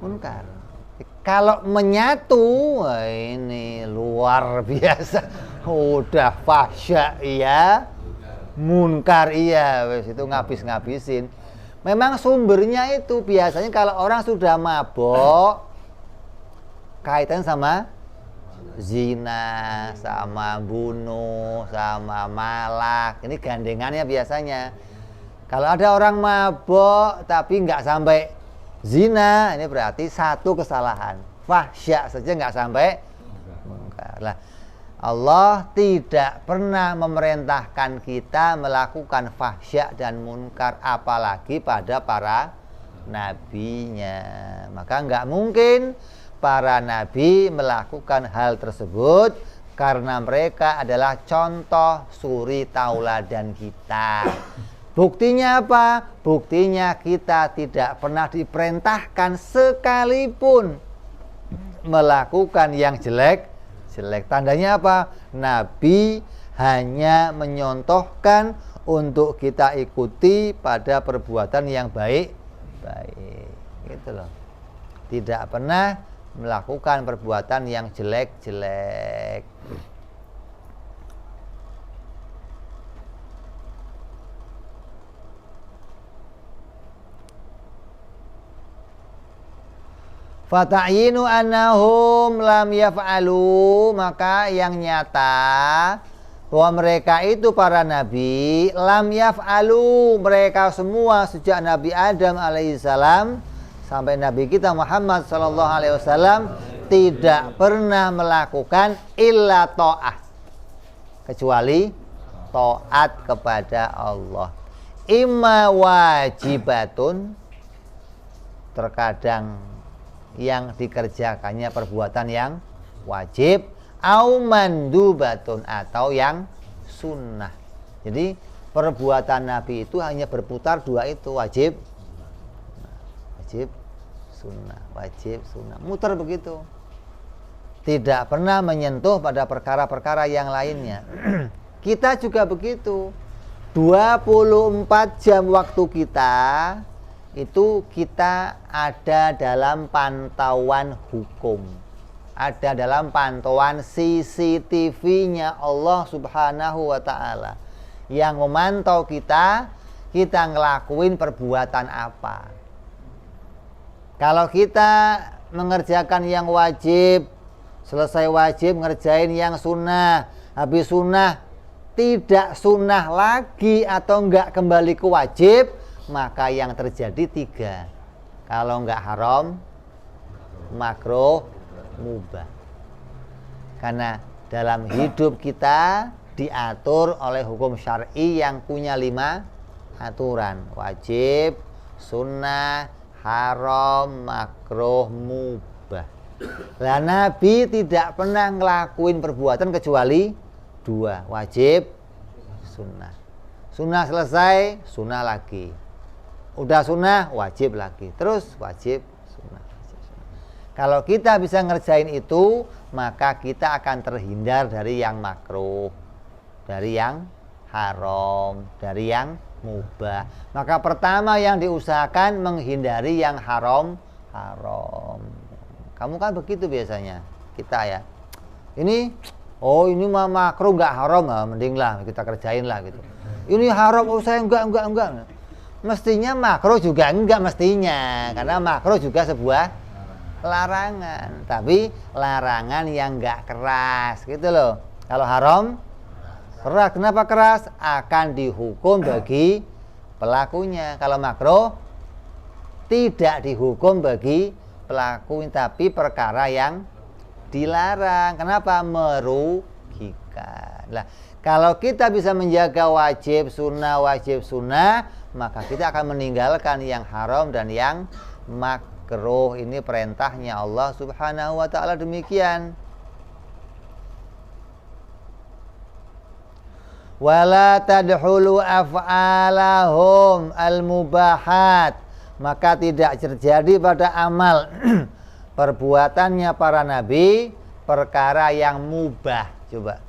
munkar. Kalau menyatu, wah ini luar biasa. Udah fahsya iya, munkar iya, wes itu ngabis-ngabisin. Memang sumbernya itu biasanya kalau orang sudah mabok, kaitan sama zina, sama bunuh, sama malak. Ini gandengannya biasanya. Kalau ada orang mabok tapi nggak sampai zina, ini berarti satu kesalahan. Fahsya saja nggak sampai munkar. Lah, Allah tidak pernah memerintahkan kita melakukan fahsya dan munkar, apalagi pada para nabinya. Maka nggak mungkin para nabi melakukan hal tersebut karena mereka adalah contoh suri tauladan kita. Buktinya apa? Buktinya kita tidak pernah diperintahkan sekalipun melakukan yang jelek-jelek. Tandanya apa? Nabi hanya menyontohkan untuk kita ikuti pada perbuatan yang baik-baik. Gitu loh. Tidak pernah melakukan perbuatan yang jelek-jelek. Fata'yinu annahum lam yaf'alu, maka yang nyata bahwa mereka itu para nabi lam yaf'alu, mereka semua sejak Nabi Adam alaihissalam sampai Nabi kita Muhammad sallallahu alaihi wasallam tidak pernah melakukan illa ta'ah, kecuali taat kepada Allah. Imma wajibatun, terkadang yang dikerjakannya perbuatan yang wajib, au mandubatun, atau yang sunnah. Jadi perbuatan Nabi itu hanya berputar dua itu, wajib, sunnah, wajib, sunnah, muter begitu. tidak pernah menyentuh pada perkara-perkara yang lainnya. Kita juga begitu. 24 jam waktu kita itu kita ada dalam pantauan hukum, ada dalam pantauan CCTV-nya Allah Subhanahu wa ta'ala yang memantau kita ngelakuin perbuatan apa. Kalau kita mengerjakan yang wajib, selesai wajib ngerjain yang sunnah, habis sunnah tidak sunnah lagi atau enggak kembali ke wajib, maka yang terjadi 3. Kalau enggak haram, makruh, mubah. Karena dalam hidup kita diatur oleh hukum syar'i yang punya 5 aturan: wajib, sunnah, haram, makruh, mubah. Lah Nabi tidak pernah ngelakuin perbuatan kecuali 2, wajib, sunnah. Sunnah selesai, sunnah lagi. Udah sunnah, wajib lagi. Terus wajib, sunnah, wajib, sunnah. Kalau kita bisa ngerjain itu, maka kita akan terhindar dari yang makruh, dari yang haram, dari yang mubah. Maka pertama yang diusahakan menghindari yang haram. Kamu kan begitu biasanya, kita ya. Ini mah makruh nggak haram, mending lah kita kerjain lah gitu. Ini haram, saya enggak. Mestinya makruh juga enggak mestinya, karena makruh juga sebuah larangan, tapi larangan yang enggak keras gitu loh. Kalau haram keras, kenapa keras? Akan dihukum bagi pelakunya. Kalau makruh tidak dihukum bagi pelaku, tapi perkara yang dilarang. Kenapa? Merugikan. Lah, kalau kita bisa menjaga wajib sunnah, maka kita akan meninggalkan yang haram dan yang makruh. Ini perintahnya Allah Subhanahu wa ta'ala demikian. Wala tadhulu af'alahum al-mubahat, maka tidak terjadi pada amal perbuatannya para nabi perkara yang mubah. Coba,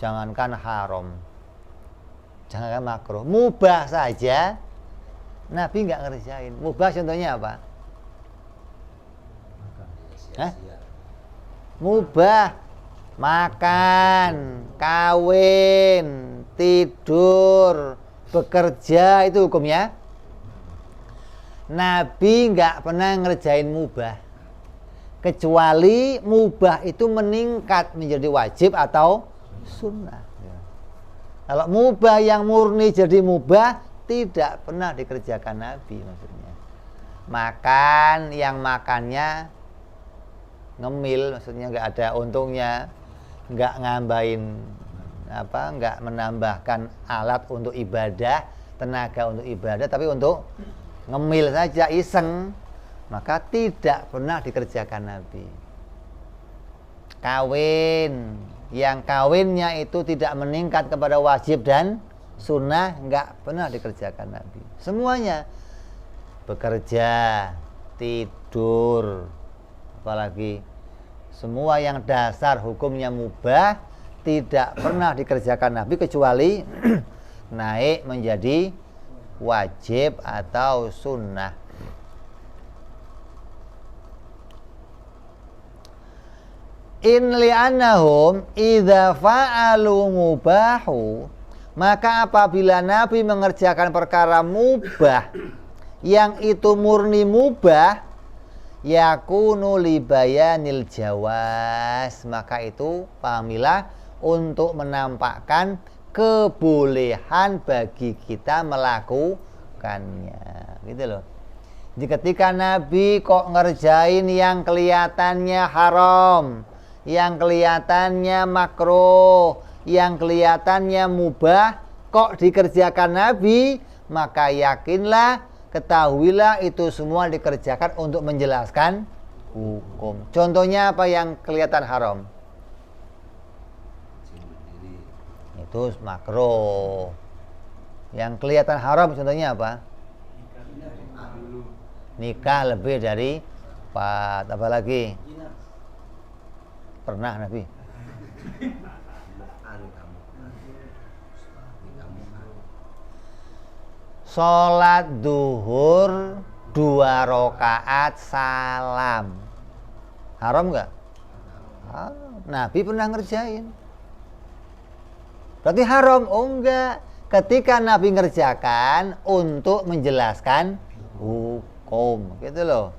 jangankan haram, jangankan makruh, mubah saja Nabi nggak ngerjain. Mubah contohnya apa? Mubah, makan, kawin, tidur, bekerja, itu hukumnya. Nabi nggak pernah ngerjain mubah, kecuali mubah itu meningkat menjadi wajib atau sunnah. Kalau mubah yang murni jadi mubah, tidak pernah dikerjakan Nabi. Maksudnya makan, yang makannya ngemil, maksudnya nggak ada untungnya, nggak ngambain nggak menambahkan alat untuk ibadah, tenaga untuk ibadah, tapi untuk ngemil saja, iseng, maka tidak pernah dikerjakan Nabi. Kawin, yang kawinnya itu tidak meningkat kepada wajib dan sunnah, nggak pernah dikerjakan Nabi. Semuanya, bekerja, tidur, apalagi semua yang dasar hukumnya mubah tidak pernah dikerjakan Nabi, kecuali naik menjadi wajib atau sunnah. In li'annahum idza fa'alu mubahu, maka apabila Nabi mengerjakan perkara mubah yang itu murni mubah, yakunu libayanil jawaz, maka itu pahamilah untuk menampakkan kebolehan bagi kita melakukannya, gitu loh. Jadi ketika Nabi kok ngerjain yang kelihatannya haram, yang kelihatannya makruh, yang kelihatannya mubah, kok dikerjakan Nabi, maka yakinlah, ketahuilah itu semua dikerjakan untuk menjelaskan hukum. Contohnya apa yang kelihatan haram? Itu makruh. Yang kelihatan haram contohnya apa? Nikah lebih dari 4. Apa lagi? Pernah Nabi. Sholat duhur 2 rakaat salam. Haram nggak? Nabi pernah ngerjain. Berarti haram? Oh enggak. Ketika Nabi ngerjakan untuk menjelaskan hukum, gitu loh.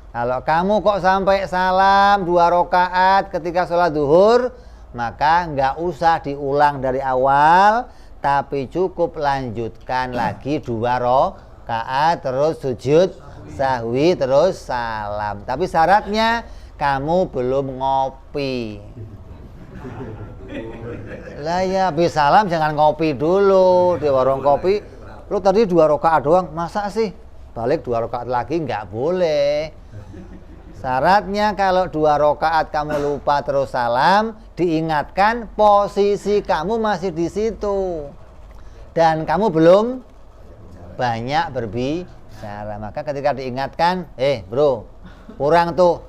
Kalau kamu kok sampai salam 2 rakaat ketika sholat duhur, maka nggak usah diulang dari awal, tapi cukup lanjutkan lagi 2 rakaat, terus sujud sahwi, terus salam. Tapi syaratnya kamu belum ngopi. Lah ya, habis salam jangan ngopi dulu di warung kopi. Lu tadi 2 rakaat doang, masa sih? Balik 2 rakaat lagi, nggak boleh. Syaratnya kalau 2 rakaat kamu lupa terus salam, diingatkan posisi kamu masih di situ dan kamu belum banyak berbicara. Maka ketika diingatkan, bro, kurang tuh,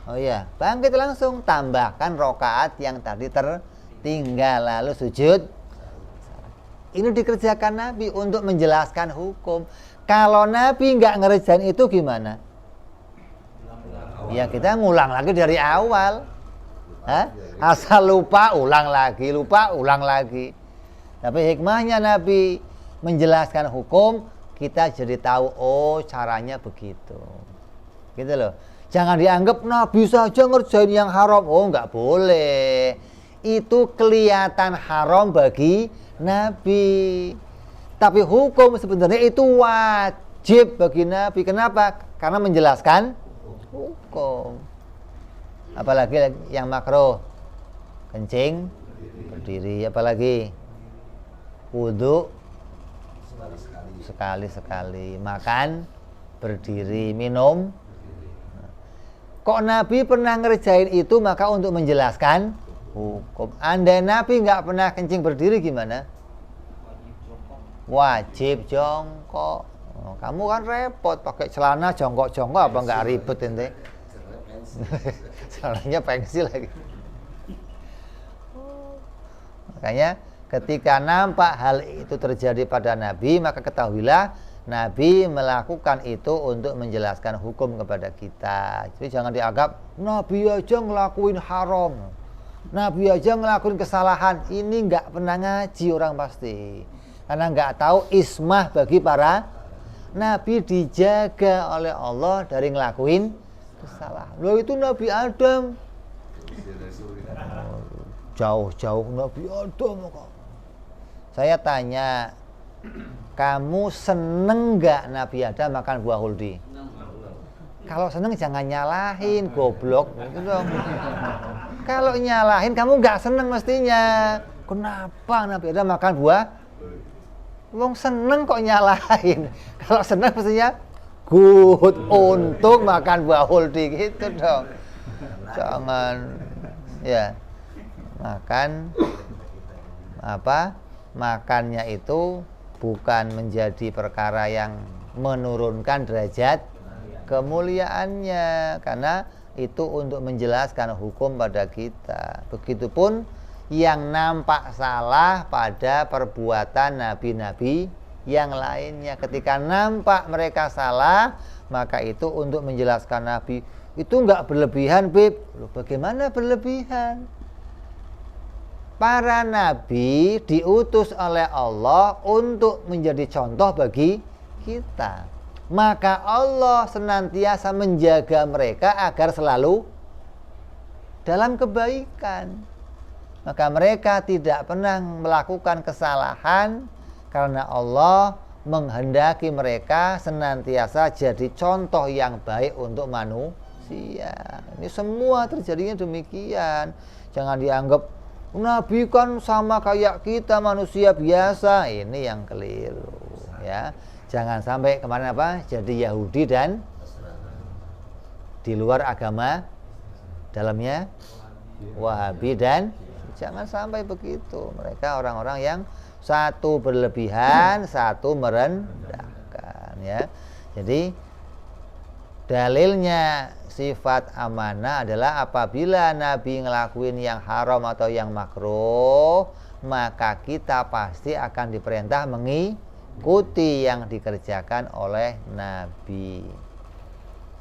oh iya, bangkit langsung, tambahkan rakaat yang tadi tertinggal, lalu sujud. Ini dikerjakan Nabi untuk menjelaskan hukum. Kalau Nabi nggak ngerjain itu gimana? Ya kita ngulang lagi dari awal. Asal lupa, ulang lagi, lupa, ulang lagi. Tapi hikmahnya Nabi menjelaskan hukum, kita jadi tahu, oh caranya begitu. Gitu loh. Jangan dianggap Nabi saja ngerjain yang haram. Oh nggak boleh. Itu kelihatan haram bagi Nabi. Tapi hukum sebenarnya itu wajib bagi Nabi. Kenapa? Karena menjelaskan hukum. Apalagi yang makruh, kencing berdiri, apalagi wudu sekali-sekali, makan berdiri, minum. Kok Nabi pernah ngerjain itu? Maka untuk menjelaskan hukum. Andai Nabi nggak pernah kencing berdiri gimana? Wajib jongkok. Oh, kamu kan repot pakai celana jongkok-jongkok, apa nggak ribet ente? Celananya pensil lagi. Makanya ketika nampak hal itu terjadi pada Nabi, maka ketahuilah Nabi melakukan itu untuk menjelaskan hukum kepada kita. Jadi jangan dianggap Nabi aja ngelakuin haram, Nabi aja ngelakuin kesalahan. Ini nggak pernah ngaji orang pasti, karena nggak tahu ismah bagi para Nabi dijaga oleh Allah dari ngelakuin kesalahan. Loh itu Nabi Adam. Jauh-jauh Nabi Adam kok. Saya tanya, kamu seneng nggak Nabi Adam makan buah huldi? Kalau seneng jangan nyalahin, goblok. Gitu dong. Kalau nyalahin kamu nggak seneng mestinya. Kenapa Nabi Adam makan buah? Wong seneng kok nyalahin. Kalau seneng mestinya good untuk makan buah huldi gitu dong. Jangan ya makan makannya itu bukan menjadi perkara yang menurunkan derajat kemuliaannya, karena itu untuk menjelaskan hukum pada kita. Begitupun yang nampak salah pada perbuatan nabi-nabi yang lainnya, ketika nampak mereka salah, maka itu untuk menjelaskan Nabi. Itu enggak berlebihan, Beb. Loh, bagaimana berlebihan? Para nabi diutus oleh Allah untuk menjadi contoh bagi kita. Maka Allah senantiasa menjaga mereka agar selalu dalam kebaikan. Maka mereka tidak pernah melakukan kesalahan karena Allah menghendaki mereka senantiasa jadi contoh yang baik untuk manusia. Ini semua terjadinya demikian. Jangan dianggap Nabi kan sama kayak kita manusia biasa. Ini yang keliru ya. Jangan sampai kemarin jadi Yahudi dan di luar agama, dalamnya Wahabi, dan jangan sampai begitu. Mereka orang-orang yang satu berlebihan, satu merendahkan ya. Jadi dalilnya sifat amanah adalah apabila Nabi ngelakuin yang haram atau yang makruh, maka kita pasti akan diperintah mengikuti yang dikerjakan oleh Nabi.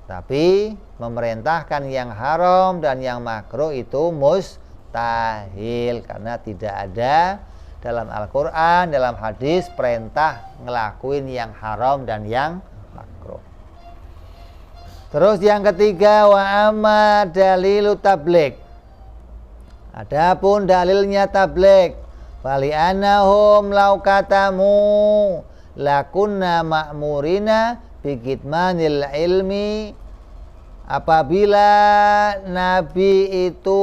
Tapi memerintahkan yang haram dan yang makruh itu mustahil, karena tidak ada dalam Al-Quran, dalam hadis perintah ngelakuin yang haram dan yang makruh. Terus yang ketiga, wa amma dalilu tabligh. Adapun dalilnya tabligh, fali annahum law katamu lakunna ma'murina bikitmanil ilmi. Apabila Nabi itu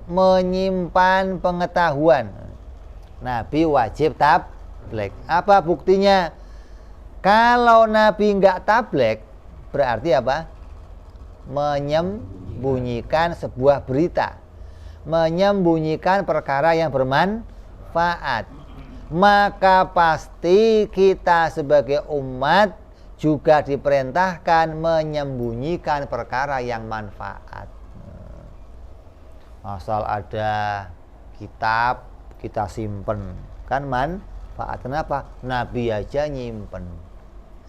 menyimpan pengetahuan, Nabi wajib tabligh. Apa buktinya? Kalau Nabi enggak tabligh, berarti apa? Menyembunyikan sebuah berita, menyembunyikan perkara yang bermanfaat. Maka pasti kita sebagai umat juga diperintahkan menyembunyikan perkara yang manfaat. Asal ada kitab kita simpen, kan manfaat. Kenapa? Nabi aja nyimpen,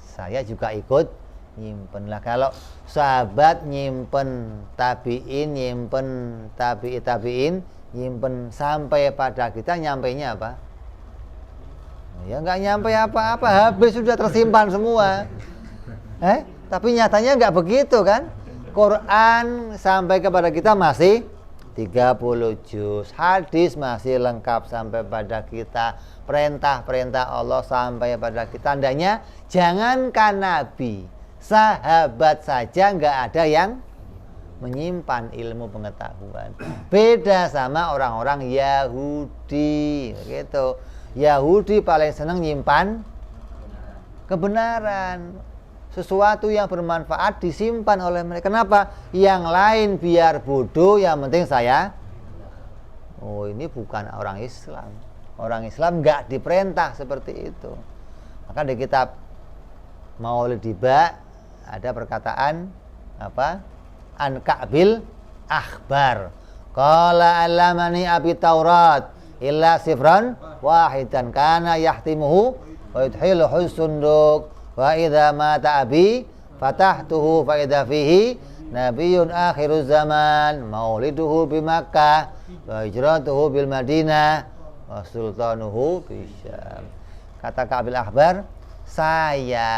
saya juga ikut nyimpen. Lah kalau sahabat nyimpen, tabiin nyimpen, tabiin nyimpen, sampai pada kita nyampainya apa? Ya nggak nyampe apa-apa, habis sudah tersimpan semua. Tapi nyatanya nggak begitu kan? Quran sampai kepada kita masih 30 juz, hadis masih lengkap sampai pada kita, perintah-perintah Allah sampai pada kita. Tandanya jangankan Nabi, sahabat saja nggak ada yang menyimpan ilmu pengetahuan. Beda sama orang-orang Yahudi, gitu. Yahudi paling senang nyimpan kebenaran, sesuatu yang bermanfaat disimpan oleh mereka. Kenapa? Yang lain biar bodoh, yang penting saya. Oh, ini bukan orang Islam. Orang Islam nggak diperintah seperti itu. Maka di kitab Maulid Diba ada perkataan apa? An Ka'bil Akhbar. Qala allamani abi Taurat illa sifran wahidan kana yahtimuhu wa yudhiluhu sunduk wa idza mata abi fatahtuhu fa idza fihi nabiyyun akhiruz zaman mauliduhu bi Makkah wa hijratuhu bil Madinah wa sultanuhu bi Syam. Kata Ka'bil Akhbar, saya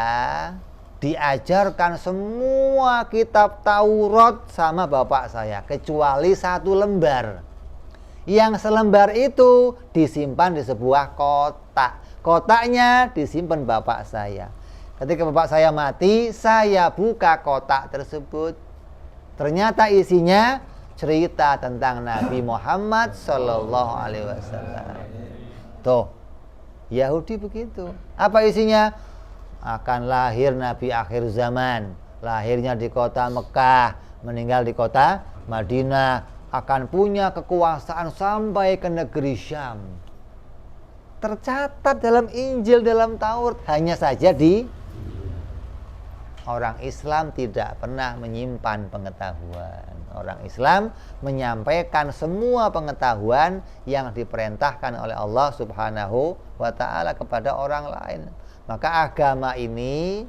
diajarkan semua kitab Taurat sama bapak saya kecuali satu lembar. Yang selembar itu disimpan di sebuah kotak. Kotaknya disimpan bapak saya. Ketika bapak saya mati, saya buka kotak tersebut. Ternyata isinya cerita tentang Nabi Muhammad Sallallahu Alaihi Wasallam. Tuh, Yahudi begitu. Apa isinya? Akan lahir Nabi akhir zaman. Lahirnya di kota Mekah, meninggal di kota Madinah. Akan punya kekuasaan sampai ke negeri Syam. Tercatat dalam Injil, dalam Taurat. Hanya saja di orang Islam tidak pernah menyimpan pengetahuan. Orang Islam menyampaikan semua pengetahuan yang diperintahkan oleh Allah Subhanahu wa ta'ala kepada orang lain. Maka agama ini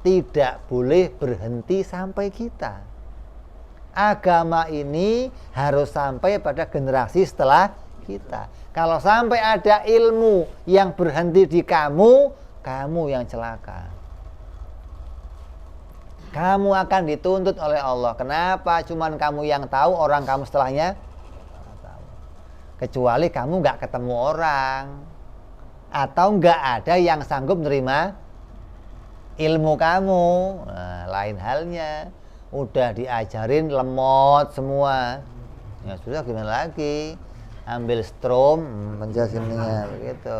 tidak boleh berhenti sampai kita. Agama ini harus sampai pada generasi setelah kita. Kalau sampai ada ilmu yang berhenti di kamu, kamu yang celaka. Kamu akan dituntut oleh Allah. Kenapa cuman kamu yang tahu, orang kamu setelahnya tahu. Kecuali kamu nggak ketemu orang, atau nggak ada yang sanggup menerima ilmu kamu. Nah, lain halnya. Udah diajarin lemot semua, ya sudah, gimana lagi? Ambil strom, pencet sininya begitu.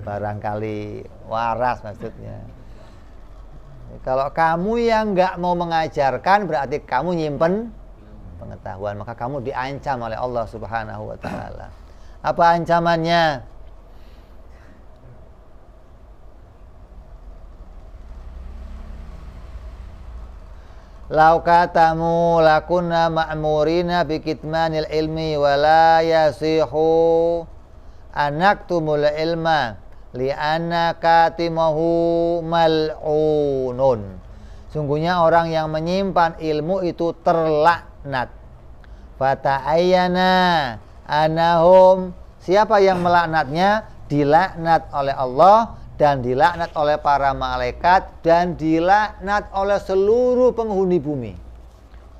Barangkali waras maksudnya. Kalau kamu yang nggak mau mengajarkan, berarti kamu nyimpen pengetahuan, maka kamu diancam oleh Allah Subhanahu wa ta'ala. Apa ancamannya? lau katamu lakunna ma'murina bikitmanil ilmi wala yasihu anaktumul ilma li'anna katimahu mal'unun. Sungguhnya orang yang menyimpan ilmu itu terlaknat. Fata'ayyana anahum, siapa yang melaknatnya? Dilaknat oleh Allah dan dilaknat oleh para malaikat dan dilaknat oleh seluruh penghuni bumi.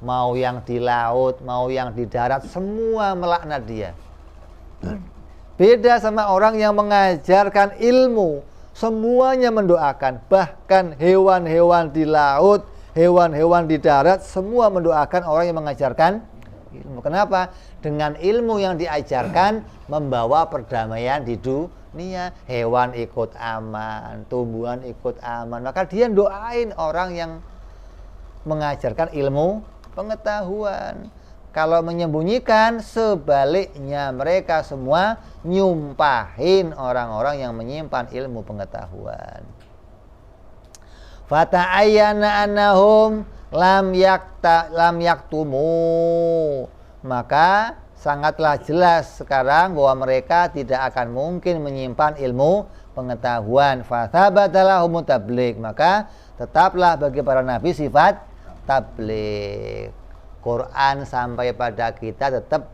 Mau yang di laut, mau yang di darat, semua melaknat dia. Beda sama orang yang mengajarkan ilmu, semuanya mendoakan. Bahkan hewan-hewan di laut, hewan-hewan di darat, semua mendoakan orang yang mengajarkan ilmu. Kenapa? Dengan ilmu yang diajarkan membawa perdamaian di dunia. Hewan ikut aman, tumbuhan ikut aman. Maka dia doain orang yang mengajarkan ilmu pengetahuan. Kalau menyembunyikan, sebaliknya mereka semua nyumpahin orang-orang yang menyimpan ilmu pengetahuan. Fata'ayyana annahum lam yaktumu, maka sangatlah jelas sekarang bahwa mereka tidak akan mungkin menyimpan ilmu pengetahuan. Fathabatalahum tabligh, maka tetaplah bagi para nabi sifat tabligh. Quran sampai pada kita tetap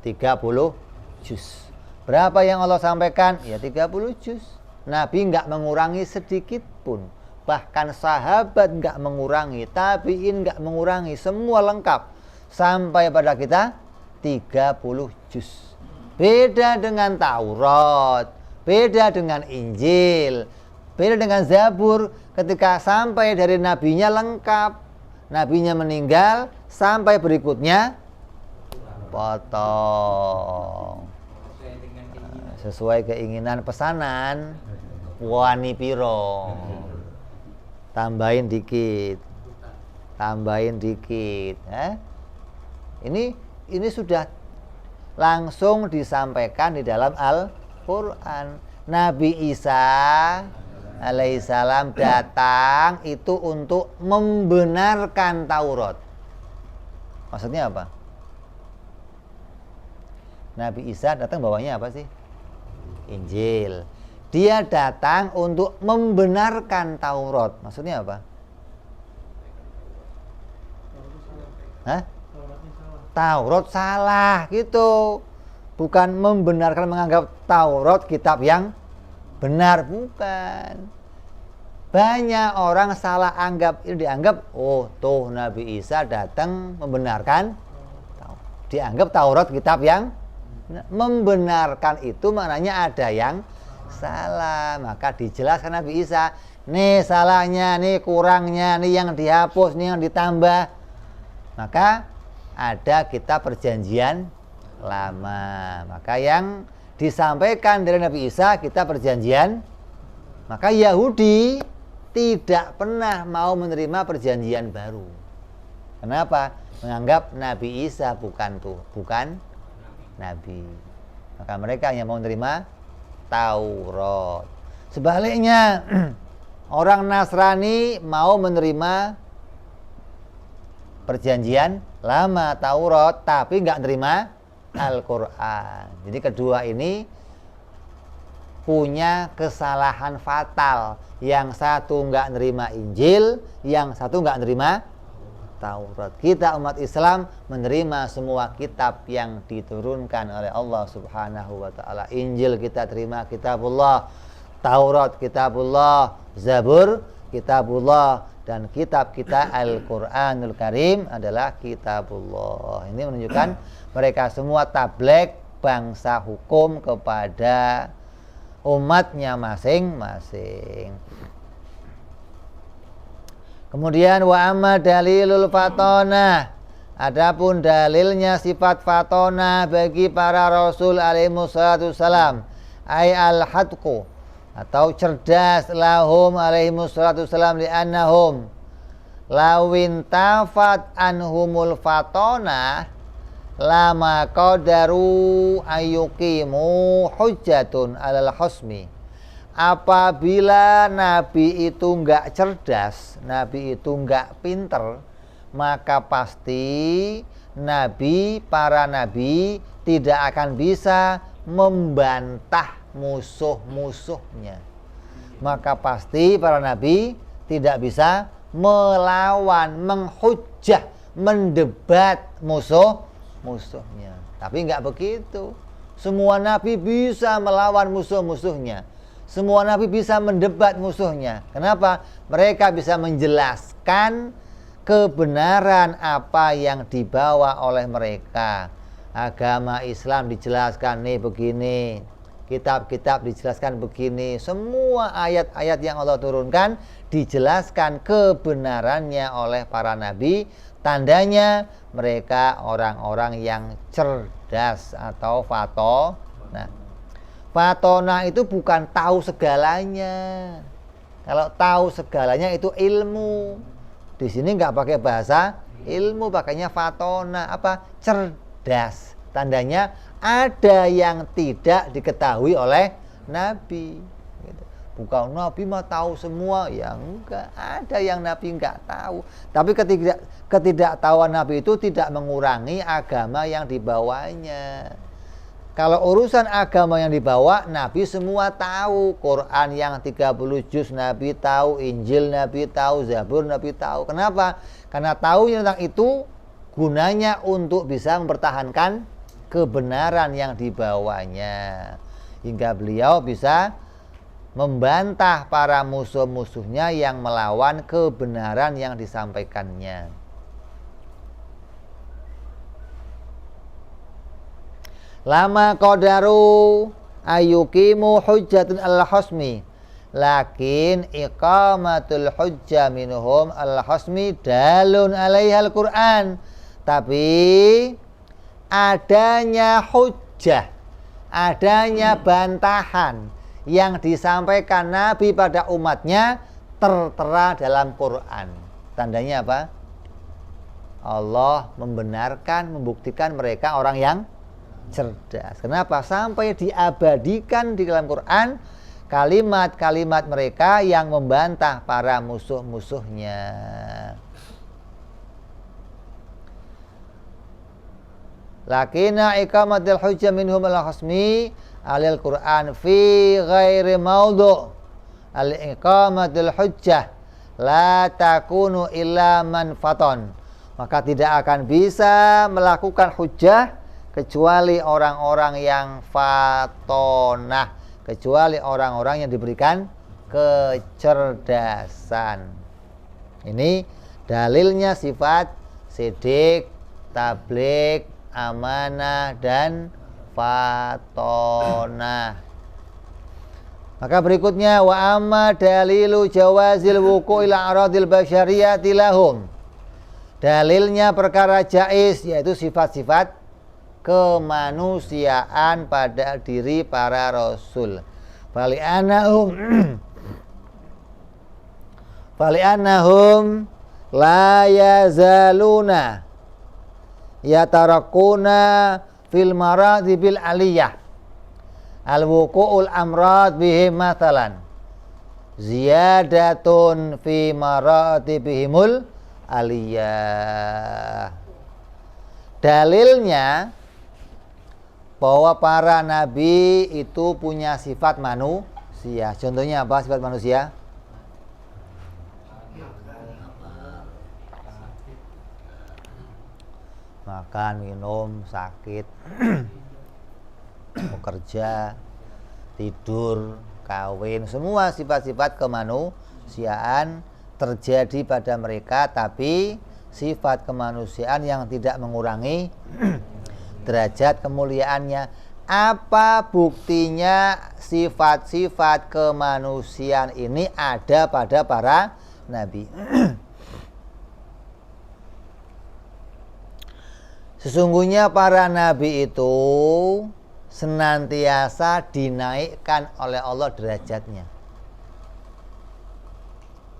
30 juz. Berapa yang Allah sampaikan? Ya 30 juz. Nabi enggak mengurangi sedikit pun. Bahkan sahabat enggak mengurangi, tabi'in enggak mengurangi, semua lengkap. Sampai pada kita 30 juz. Beda dengan Taurat, beda dengan Injil, beda dengan Zabur. Ketika sampai dari nabinya lengkap, nabinya meninggal, sampai berikutnya potong sesuai keinginan pesanan. Wani piro, tambahin dikit, tambahin dikit. Ini sudah langsung disampaikan di dalam Al-Quran. Nabi Isa alaihissalam datang itu untuk membenarkan Taurat. Maksudnya apa? Nabi Isa datang bawanya apa sih? Injil. Dia datang untuk membenarkan Taurat. Maksudnya apa? Hah? Taurat salah gitu. Bukan membenarkan, menganggap Taurat kitab yang benar, bukan. Banyak orang salah anggap, ini dianggap, oh tuh Nabi Isa datang membenarkan. Dianggap Taurat kitab yang membenarkan, itu maknanya ada yang salah. Maka dijelaskan Nabi Isa, nih salahnya, nih kurangnya, nih yang dihapus, nih yang ditambah. Maka ada kitab perjanjian lama. Maka yang disampaikan dari Nabi Isa kitab perjanjian. Maka Yahudi tidak pernah mau menerima perjanjian baru. Kenapa? Menganggap Nabi Isa bukan Nabi. Maka mereka hanya mau menerima Taurat. Sebaliknya, orang Nasrani mau menerima perjanjian lama, Taurat, tapi nggak menerima Al-Quran. Jadi kedua ini punya kesalahan fatal. Yang satu nggak nerima Injil, yang satu nggak nerima Taurat. Kita umat Islam menerima semua kitab yang diturunkan oleh Allah Subhanahu wa ta'ala. Injil kita terima kitabullah, Taurat kitabullah, Zabur kitabullah, dan kitab kita Al-Quranul Karim adalah kitabullah. Ini menunjukkan mereka semua tabligh bangsa hukum kepada umatnya masing-masing. Kemudian wa amma dalilul fatonah, adapun dalilnya sifat fatonah bagi para rasul alaihimussalam, ay al-hadqu, atau cerdas, lahum alaihimussalam, li'annahum lawin tafat anhumul fatonah lama qadaru ayyukimu hujjatun alal husmi. Apabila Nabi itu enggak cerdas, Nabi itu enggak pinter, maka pasti para nabi tidak akan bisa membantah musuh-musuhnya. Maka pasti para nabi tidak bisa melawan, menghujah, mendebat musuhnya. Tapi enggak begitu. Semua nabi bisa melawan musuh-musuhnya. Semua nabi bisa mendebat musuhnya. Kenapa? Mereka bisa menjelaskan kebenaran apa yang dibawa oleh mereka. Agama Islam dijelaskan nih begini, kitab-kitab dijelaskan begini. Semua ayat-ayat yang Allah turunkan dijelaskan kebenarannya oleh para nabi. Tandanya mereka orang-orang yang cerdas atau fatonah. Fatonah itu bukan tahu segalanya. Kalau tahu segalanya itu ilmu. Di sini nggak pakai bahasa ilmu, pakainya fatona, apa? Cerdas. Tandanya ada yang tidak diketahui oleh nabi. Gitu. Bukan nabi mah tahu semua, ya enggak. Ada yang nabi enggak tahu. Tapi ketidaktahuan nabi itu tidak mengurangi agama yang dibawanya. Kalau urusan agama yang dibawa, Nabi semua tahu. Quran yang 30 juz Nabi tahu, Injil Nabi tahu, Zabur Nabi tahu. Kenapa? Karena tahu tentang itu gunanya untuk bisa mempertahankan kebenaran yang dibawanya. Hingga beliau bisa membantah para musuh-musuhnya yang melawan kebenaran yang disampaikannya. Lama qadaru ayukimu hujjatun al-husmi, lakin iqamatul hujjah minhum al-husmi dalun alaihal Qur'an. Tapi adanya hujjah, adanya bantahan yang disampaikan Nabi pada umatnya tertera dalam Quran. Tandanya apa? Allah membenarkan, membuktikan mereka orang yang cerdas. Kenapa? Sampai diabadikan di dalam Quran kalimat-kalimat mereka yang membantah para musuh-musuhnya. Lakina iqamatil hujjah minhum al-khasmi alil Quran fi ghairi maudhu. Al-iqamatil hujjah la takunu illa manfaton. Maka tidak akan bisa melakukan hujjah kecuali orang-orang yang fatonah, kecuali orang-orang yang diberikan kecerdasan. Ini dalilnya sifat sidik, tabligh, amanah, dan fatonah. Maka berikutnya wa amma dalilu jawazil wuku' ila aradil basyariyati lahum. Dalilnya perkara jaiz, yaitu sifat-sifat kemanusiaan pada diri para rasul. Fali'annahum la yazaluna yatarakuna fil maradibil aliyah al-wuqu'ul amrad bihim mathalan ziyadatun fi maratibihimul aliyah. Dalilnya bahwa para nabi itu punya sifat manusia. Contohnya apa sifat manusia? Makan, minum, sakit, bekerja, tidur, kawin, semua sifat-sifat kemanusiaan terjadi pada mereka, tapi sifat kemanusiaan yang tidak mengurangi derajat kemuliaannya. Apa buktinya sifat-sifat kemanusiaan ini ada pada para nabi? Sesungguhnya para nabi itu senantiasa dinaikkan oleh Allah derajatnya.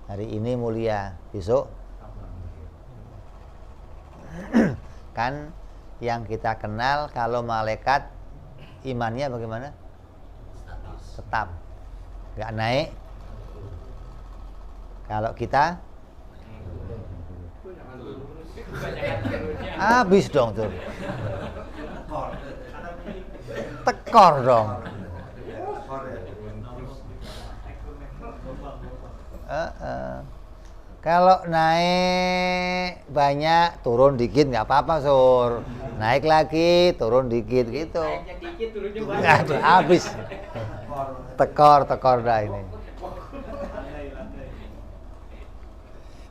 Hari ini mulia, besok kan yang kita kenal kalau malaikat imannya bagaimana? Tetap, nggak naik. Kalau kita Kebanyakan turunnya. Habis dong tuh. Tekor dong. Kalau naik banyak, turun dikit nggak apa-apa Sur. Naik lagi, turun dikit gitu. Naiknya dikit, turunnya Aduh, banyak. habis. Tekor dah ini.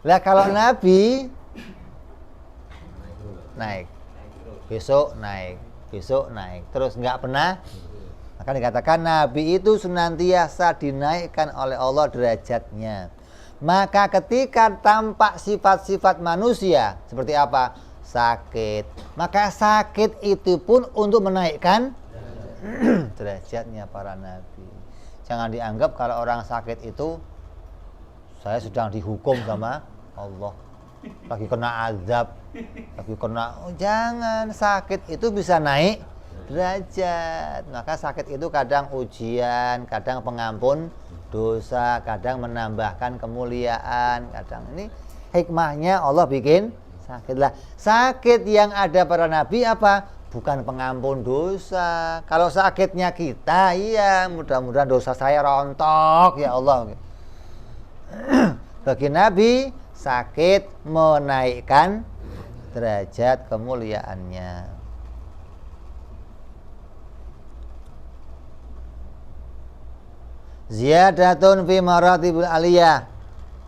Lah kalau Nabi naik, besok naik, terus nggak pernah. Maka dikatakan Nabi itu senantiasa dinaikkan oleh Allah derajatnya. Maka ketika tampak sifat-sifat manusia seperti apa? Sakit. Maka sakit itu pun untuk menaikkan derajatnya para nabi. Jangan dianggap kalau orang sakit itu saya sedang dihukum sama Allah. Lagi kena azab, lagi kena. Oh, jangan, sakit itu bisa naik derajat. Maka sakit itu kadang ujian, kadang pengampun dosa, kadang menambahkan kemuliaan, kadang ini hikmahnya Allah bikin sakit. Lah, sakit yang ada para nabi apa? Bukan pengampun dosa. Kalau sakitnya kita, iya, mudah-mudahan dosa saya rontok ya Allah. Bagi nabi, sakit menaikkan derajat kemuliaannya. Ziyadatun fi maratibul aliyah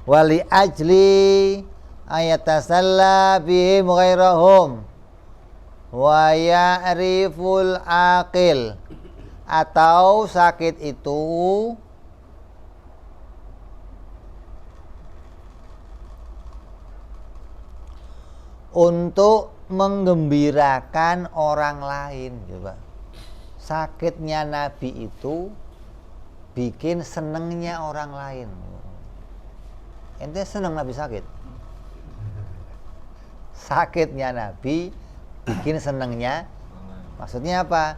wali ajli ayatasalla bihim ghairahum wa ya'riful aqil. Atau sakit itu untuk menggembirakan orang lain. Coba, sakitnya Nabi itu bikin senengnya orang lain. Ente seneng Nabi sakit? Sakitnya Nabi bikin senengnya. Maksudnya apa?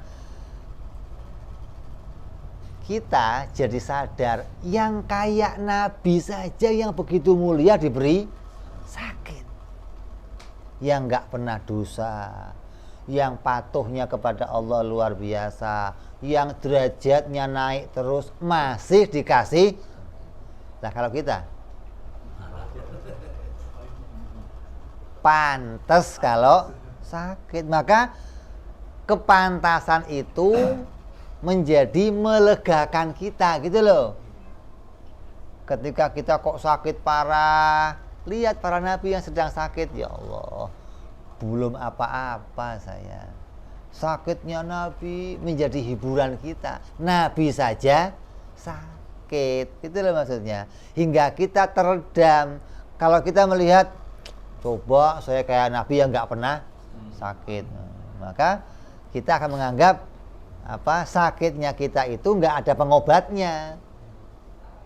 Kita jadi sadar yang kayak Nabi saja yang begitu mulia diberi sakit. Yang nggak pernah dosa, yang patuhnya kepada Allah luar biasa, yang derajatnya naik terus masih dikasih. Nah, kalau kita pantas kalau sakit, maka kepantasan itu menjadi melegakan kita gitu loh. Ketika kita kok sakit parah, lihat para nabi yang sedang sakit, ya Allah, belum apa-apa saya. Sakitnya Nabi menjadi hiburan kita. Nabi saja sakit, itu loh maksudnya. Hingga kita teredam. Kalau kita melihat, coba saya kayak Nabi yang nggak pernah sakit, maka kita akan menganggap sakitnya kita itu nggak ada pengobatnya.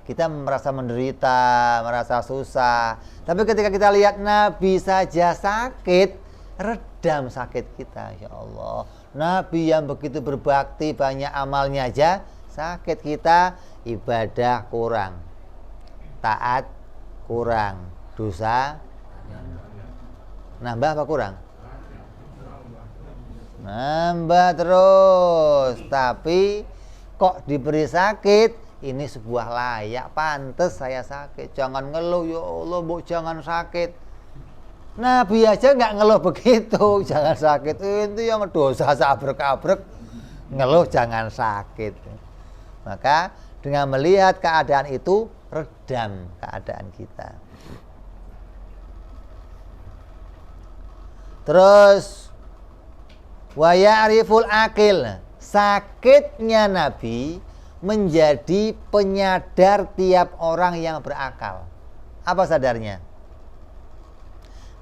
Kita merasa menderita, merasa susah. Tapi ketika kita lihat Nabi saja sakit, redam sakit kita, ya Allah. Nabi yang begitu berbakti, banyak amalnya aja sakit. Kita ibadah kurang, taat kurang, dosa nambah apa kurang? Nambah terus. Tapi kok diberi sakit, ini sebuah layak, pantas saya sakit. Jangan ngeluh, ya Allah, Bu, jangan sakit. Nabi aja nggak ngeluh begitu, jangan sakit. Itu yang dosa sabrek-abrek, ngeluh jangan sakit. Maka dengan melihat keadaan itu, redam keadaan kita. Terus wa ya'riful aqil, sakitnya Nabi menjadi penyadar tiap orang yang berakal. Apa sadarnya?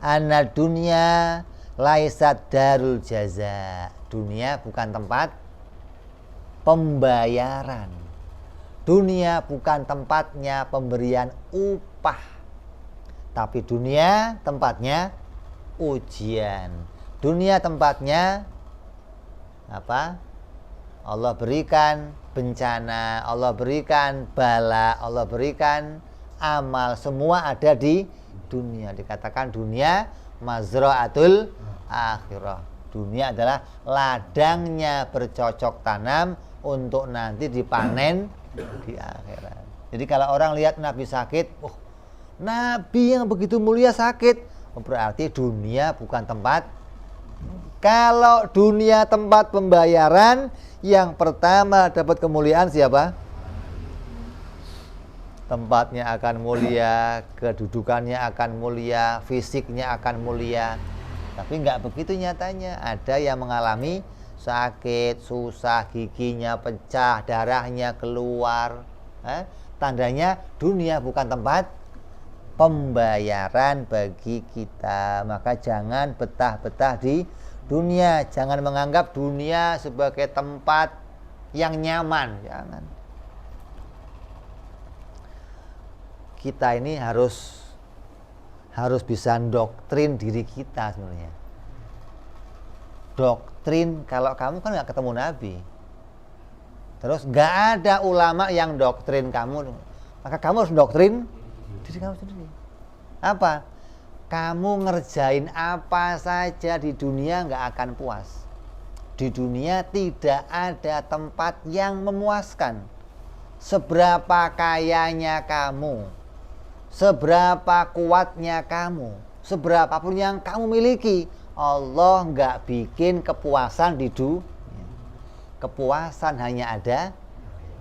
Anna dunya laisat darul jaza. Dunia bukan tempat pembayaran. Dunia bukan tempatnya pemberian upah. Tapi dunia tempatnya ujian. Dunia tempatnya apa? Allah berikan bencana, Allah berikan bala, Allah berikan amal, semua ada di dunia. Dikatakan dunia mazra'atul akhirah. Dunia adalah ladangnya bercocok tanam untuk nanti dipanen di akhirat. Jadi kalau orang lihat Nabi sakit, Nabi yang begitu mulia sakit, berarti dunia bukan tempat. Kalau dunia tempat pembayaran, yang pertama dapat kemuliaan siapa? Tempatnya akan mulia, kedudukannya akan mulia, fisiknya akan mulia. Tapi nggak begitu nyatanya. Ada yang mengalami sakit, susah, giginya pecah, darahnya keluar. Tandanya dunia bukan tempat pembayaran bagi kita. Maka jangan betah-betah di dunia. Jangan menganggap dunia sebagai tempat yang nyaman. Jangan. Kita ini harus bisa doktrin diri kita sebenarnya. Doktrin, kalau kamu kan nggak ketemu Nabi, terus nggak ada ulama yang doktrin kamu, maka kamu harus doktrin diri kamu sendiri. Apa? Kamu ngerjain apa saja di dunia nggak akan puas. Di dunia tidak ada tempat yang memuaskan. Seberapa kayanya kamu, seberapa kuatnya kamu, seberapapun yang kamu miliki, Allah nggak bikin kepuasan di dunia. Kepuasan hanya ada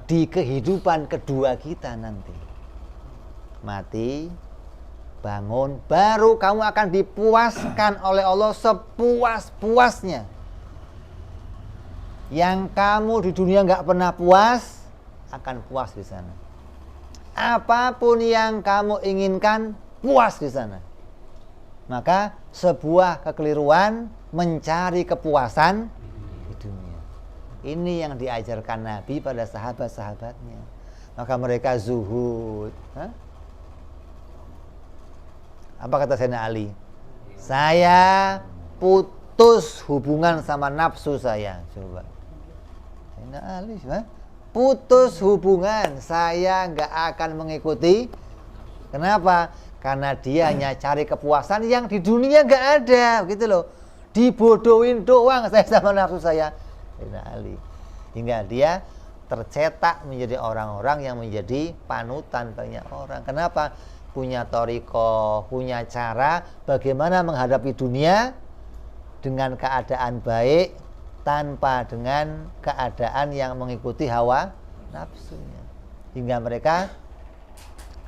di kehidupan kedua kita nanti. Mati, bangun, baru kamu akan dipuaskan oleh Allah sepuas-puasnya. Yang kamu di dunia nggak pernah puas, akan puas di sana. Apapun yang kamu inginkan, puas di sana. Maka sebuah kekeliruan mencari kepuasan di dunia. Ini yang diajarkan Nabi pada sahabat-sahabatnya. Maka mereka zuhud. Apa kata Sayyidina Ali? Saya putus hubungan sama nafsu saya. Coba. Sayyidina Ali, putus hubungan, saya nggak akan mengikuti. Kenapa? Karena dia hanya cari kepuasan yang di dunia nggak ada, gitu loh. Dibodohin doang saya sama nafsu saya. Sayyidina Ali. Hingga dia tercetak menjadi orang-orang yang menjadi panutan banyak orang. Kenapa? Punya thariqah, punya cara bagaimana menghadapi dunia dengan keadaan baik, tanpa dengan keadaan yang mengikuti hawa nafsunya. Hingga mereka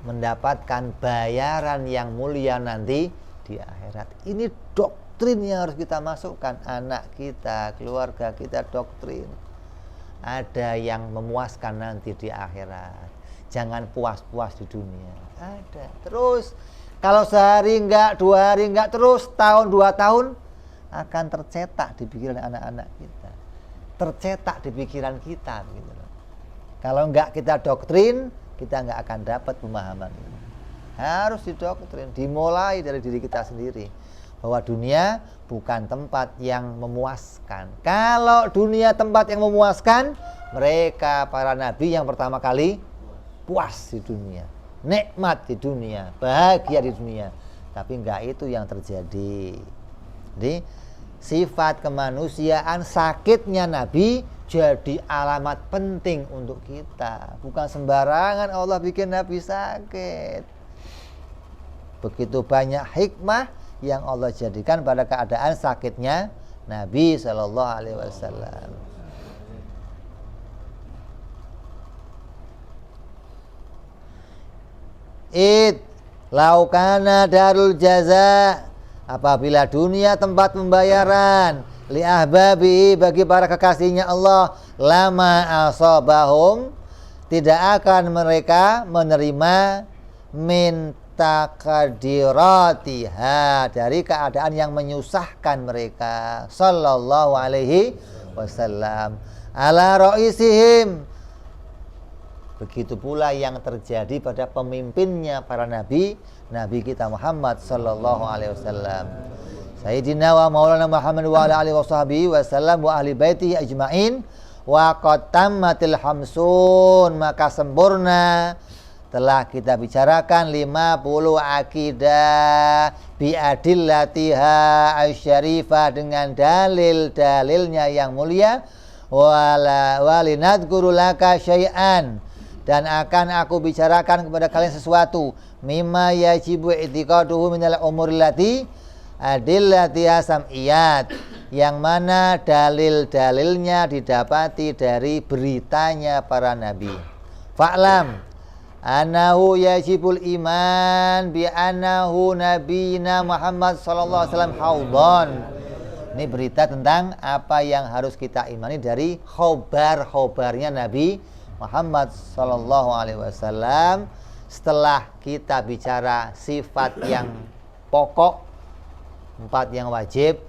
mendapatkan bayaran yang mulia nanti di akhirat. Ini doktrin yang harus kita masukkan. Anak kita, keluarga kita doktrin. Ada yang memuaskan nanti di akhirat. Jangan puas-puas di dunia. Ada. Terus, kalau sehari enggak, 2 hari enggak, terus tahun 2 tahun, akan tercetak di pikiran anak-anak kita, tercetak di pikiran kita, gitu loh. Kalau enggak kita doktrin, kita enggak akan dapat pemahaman ini. Harus didoktrin, dimulai dari diri kita sendiri, bahwa dunia bukan tempat yang memuaskan. Kalau dunia tempat yang memuaskan, mereka para nabi yang pertama kali puas di dunia, nikmat di dunia, bahagia di dunia. Tapi enggak itu yang terjadi. Jadi sifat kemanusiaan, sakitnya Nabi jadi alamat penting untuk kita. Bukan sembarangan Allah bikin Nabi sakit. Begitu banyak hikmah yang Allah jadikan pada keadaan sakitnya Nabi Sallallahu Alaihi Wasallam. Laukana darul jaza, apabila dunia tempat pembayaran, li ahbabi, bagi para kekasihnya Allah, lama asabahum, tidak akan mereka menerima min taqdiratiha, dari keadaan yang menyusahkan mereka. Sallallahu alaihi wasallam. Ala ra'isihim, begitu pula yang terjadi pada pemimpinnya para nabi, Nabi kita Muhammad sallallahu alaihi wasallam. Sayyidina wa maulana Muhammad wa ala alihi washabihi wasallam wa ahli baitihi ajmain wa qad tammatil hamsun, maka sempurna telah kita bicarakan 50 akidah biadillatiha asyarifah dengan dalil-dalilnya yang mulia. Walinadguru laka syai'an, dan akan aku bicarakan kepada kalian sesuatu mimma yajibu i'tiqaduhu minal umurillati adillatiha sam'iyat, yang mana dalil-dalilnya didapati dari beritanya para nabi. Fa'lam annahu yajibul iman bi annahu nabiyina Muhammad sallallahu alaihi wasallam haudon. Ini berita tentang apa yang harus kita imani dari khobar-khobarnya Nabi Muhammad sallallahu alaihi wasallam. Setelah kita bicara sifat yang pokok, 4 yang wajib,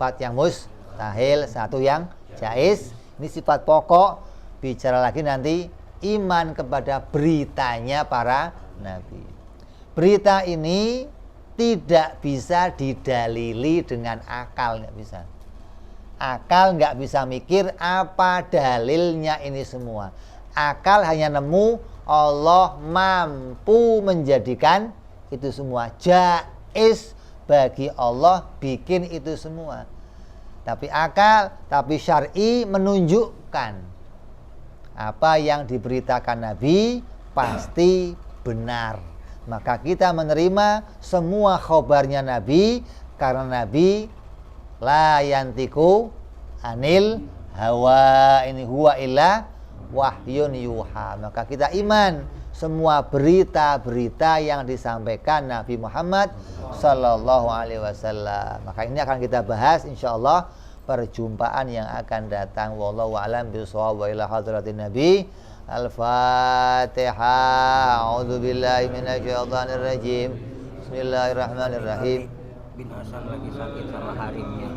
4 yang mustahil, 1 yang jaiz. Ini sifat pokok. Bicara lagi nanti iman kepada beritanya para nabi. Berita ini tidak bisa didalili dengan akal, nggak bisa. Akal nggak bisa mikir apa dalilnya ini semua. Akal hanya nemu Allah mampu menjadikan itu semua. Jaiz bagi Allah bikin itu semua. Tapi akal, tapi syar'i menunjukkan apa yang diberitakan Nabi pasti benar. Maka kita menerima semua khobarnya Nabi, karena Nabi la yantiku anil hawa, ini huwa illa wahyun yuha. Maka kita iman semua berita-berita yang disampaikan Nabi Muhammad sallallahu alaihi wasallam. Maka ini akan kita bahas insyaallah perjumpaan yang akan datang. Wallahu a'lam bishawab. Wa ila hadratin nabi. Al-Fatihah. A'udzu billahi minasyaitonir rajim. Bismillahirrahmanirrahim. Bin Hasan lagi sakit sama harimnya.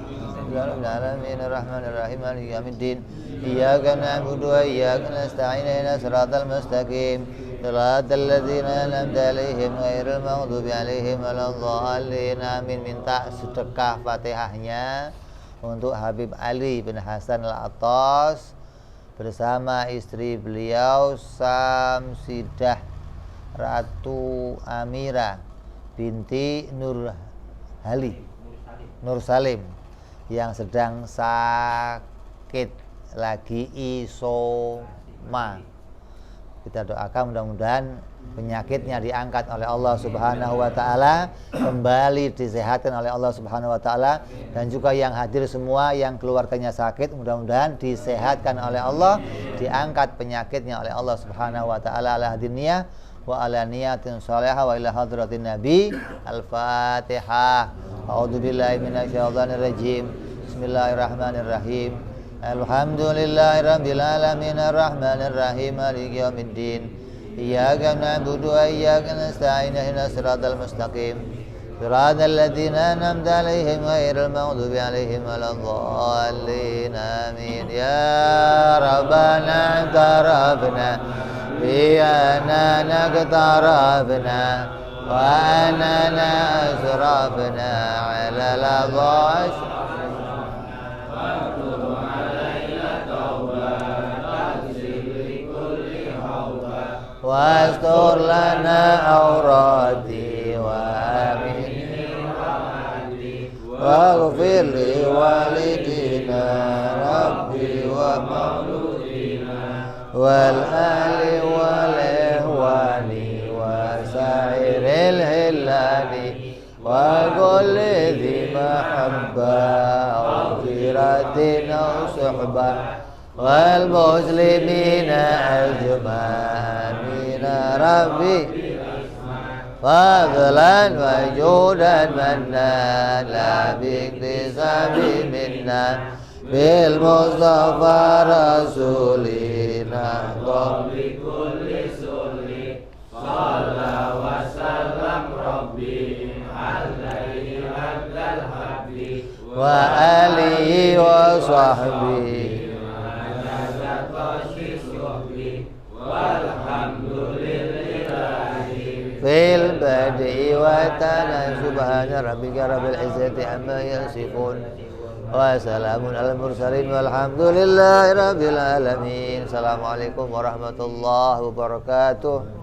Bismillahirrahmanirrahim. Maliki yaumiddin. Iyyaka na'budu wa iyyaka nasta'in. Ihdinas siratal mustaqim. Siratal ladzina an'amta 'alaihim ghairil maghdubi 'alaihim waladdallin. Amin. Minta sedekah Fatihahnya untuk Habib Ali bin Hasan Al-Attas bersama istri beliau Samsidah Ratu Amira binti Nur Salim yang sedang sakit lagi isoma. Kita doakan mudah-mudahan penyakitnya diangkat oleh Allah Subhanahu wa taala, kembali disehatkan oleh Allah Subhanahu wa taala, dan juga yang hadir semua yang keluarganya sakit mudah-mudahan disehatkan oleh Allah, diangkat penyakitnya oleh Allah Subhanahu wa taala ala hadiniyah wa ala niyatin shalihah wa ila hadratin nabi. Al-Fatihah. A'udzubillahi minasyaitonir rajim. Bismillahirrahmanirrahim. Alhamdulillahirabbil alamin arrahmanir rahim maliki yaumiddin. Iyyaka na'budu wa iyyaka nasta'in. Ihdinas siratal mustaqim. Siratal ladzina an'amta 'alaihim ghairil maghdubi 'alaihim waladdallin. Amin. Ya Rabbana tarabna biyana naqtarabna wa anana asrabna 'ala al-dhash wastur lana aurati wa amini waghfir li walidina rabbi wa mauludina wal ali wal ihwani wa sa'iril hilali wa kulli dhi mahabba wa firatin aw suhbah wal muslimina ajma'in rabbi fadlan wa judan manna la biktisabi minna bil mustafa rasulina Rabbi kulli sulli Salla wa sallam Rabbi alaihi abdal habli wa alihi wa sahbihi fil badi wa ta'ala subhana rabbika rabbil izzati amma yasifun wa salamun alal mursalin walhamdulillahi rabbil alamin. Assalamualaikum warahmatullahi wabarakatuh.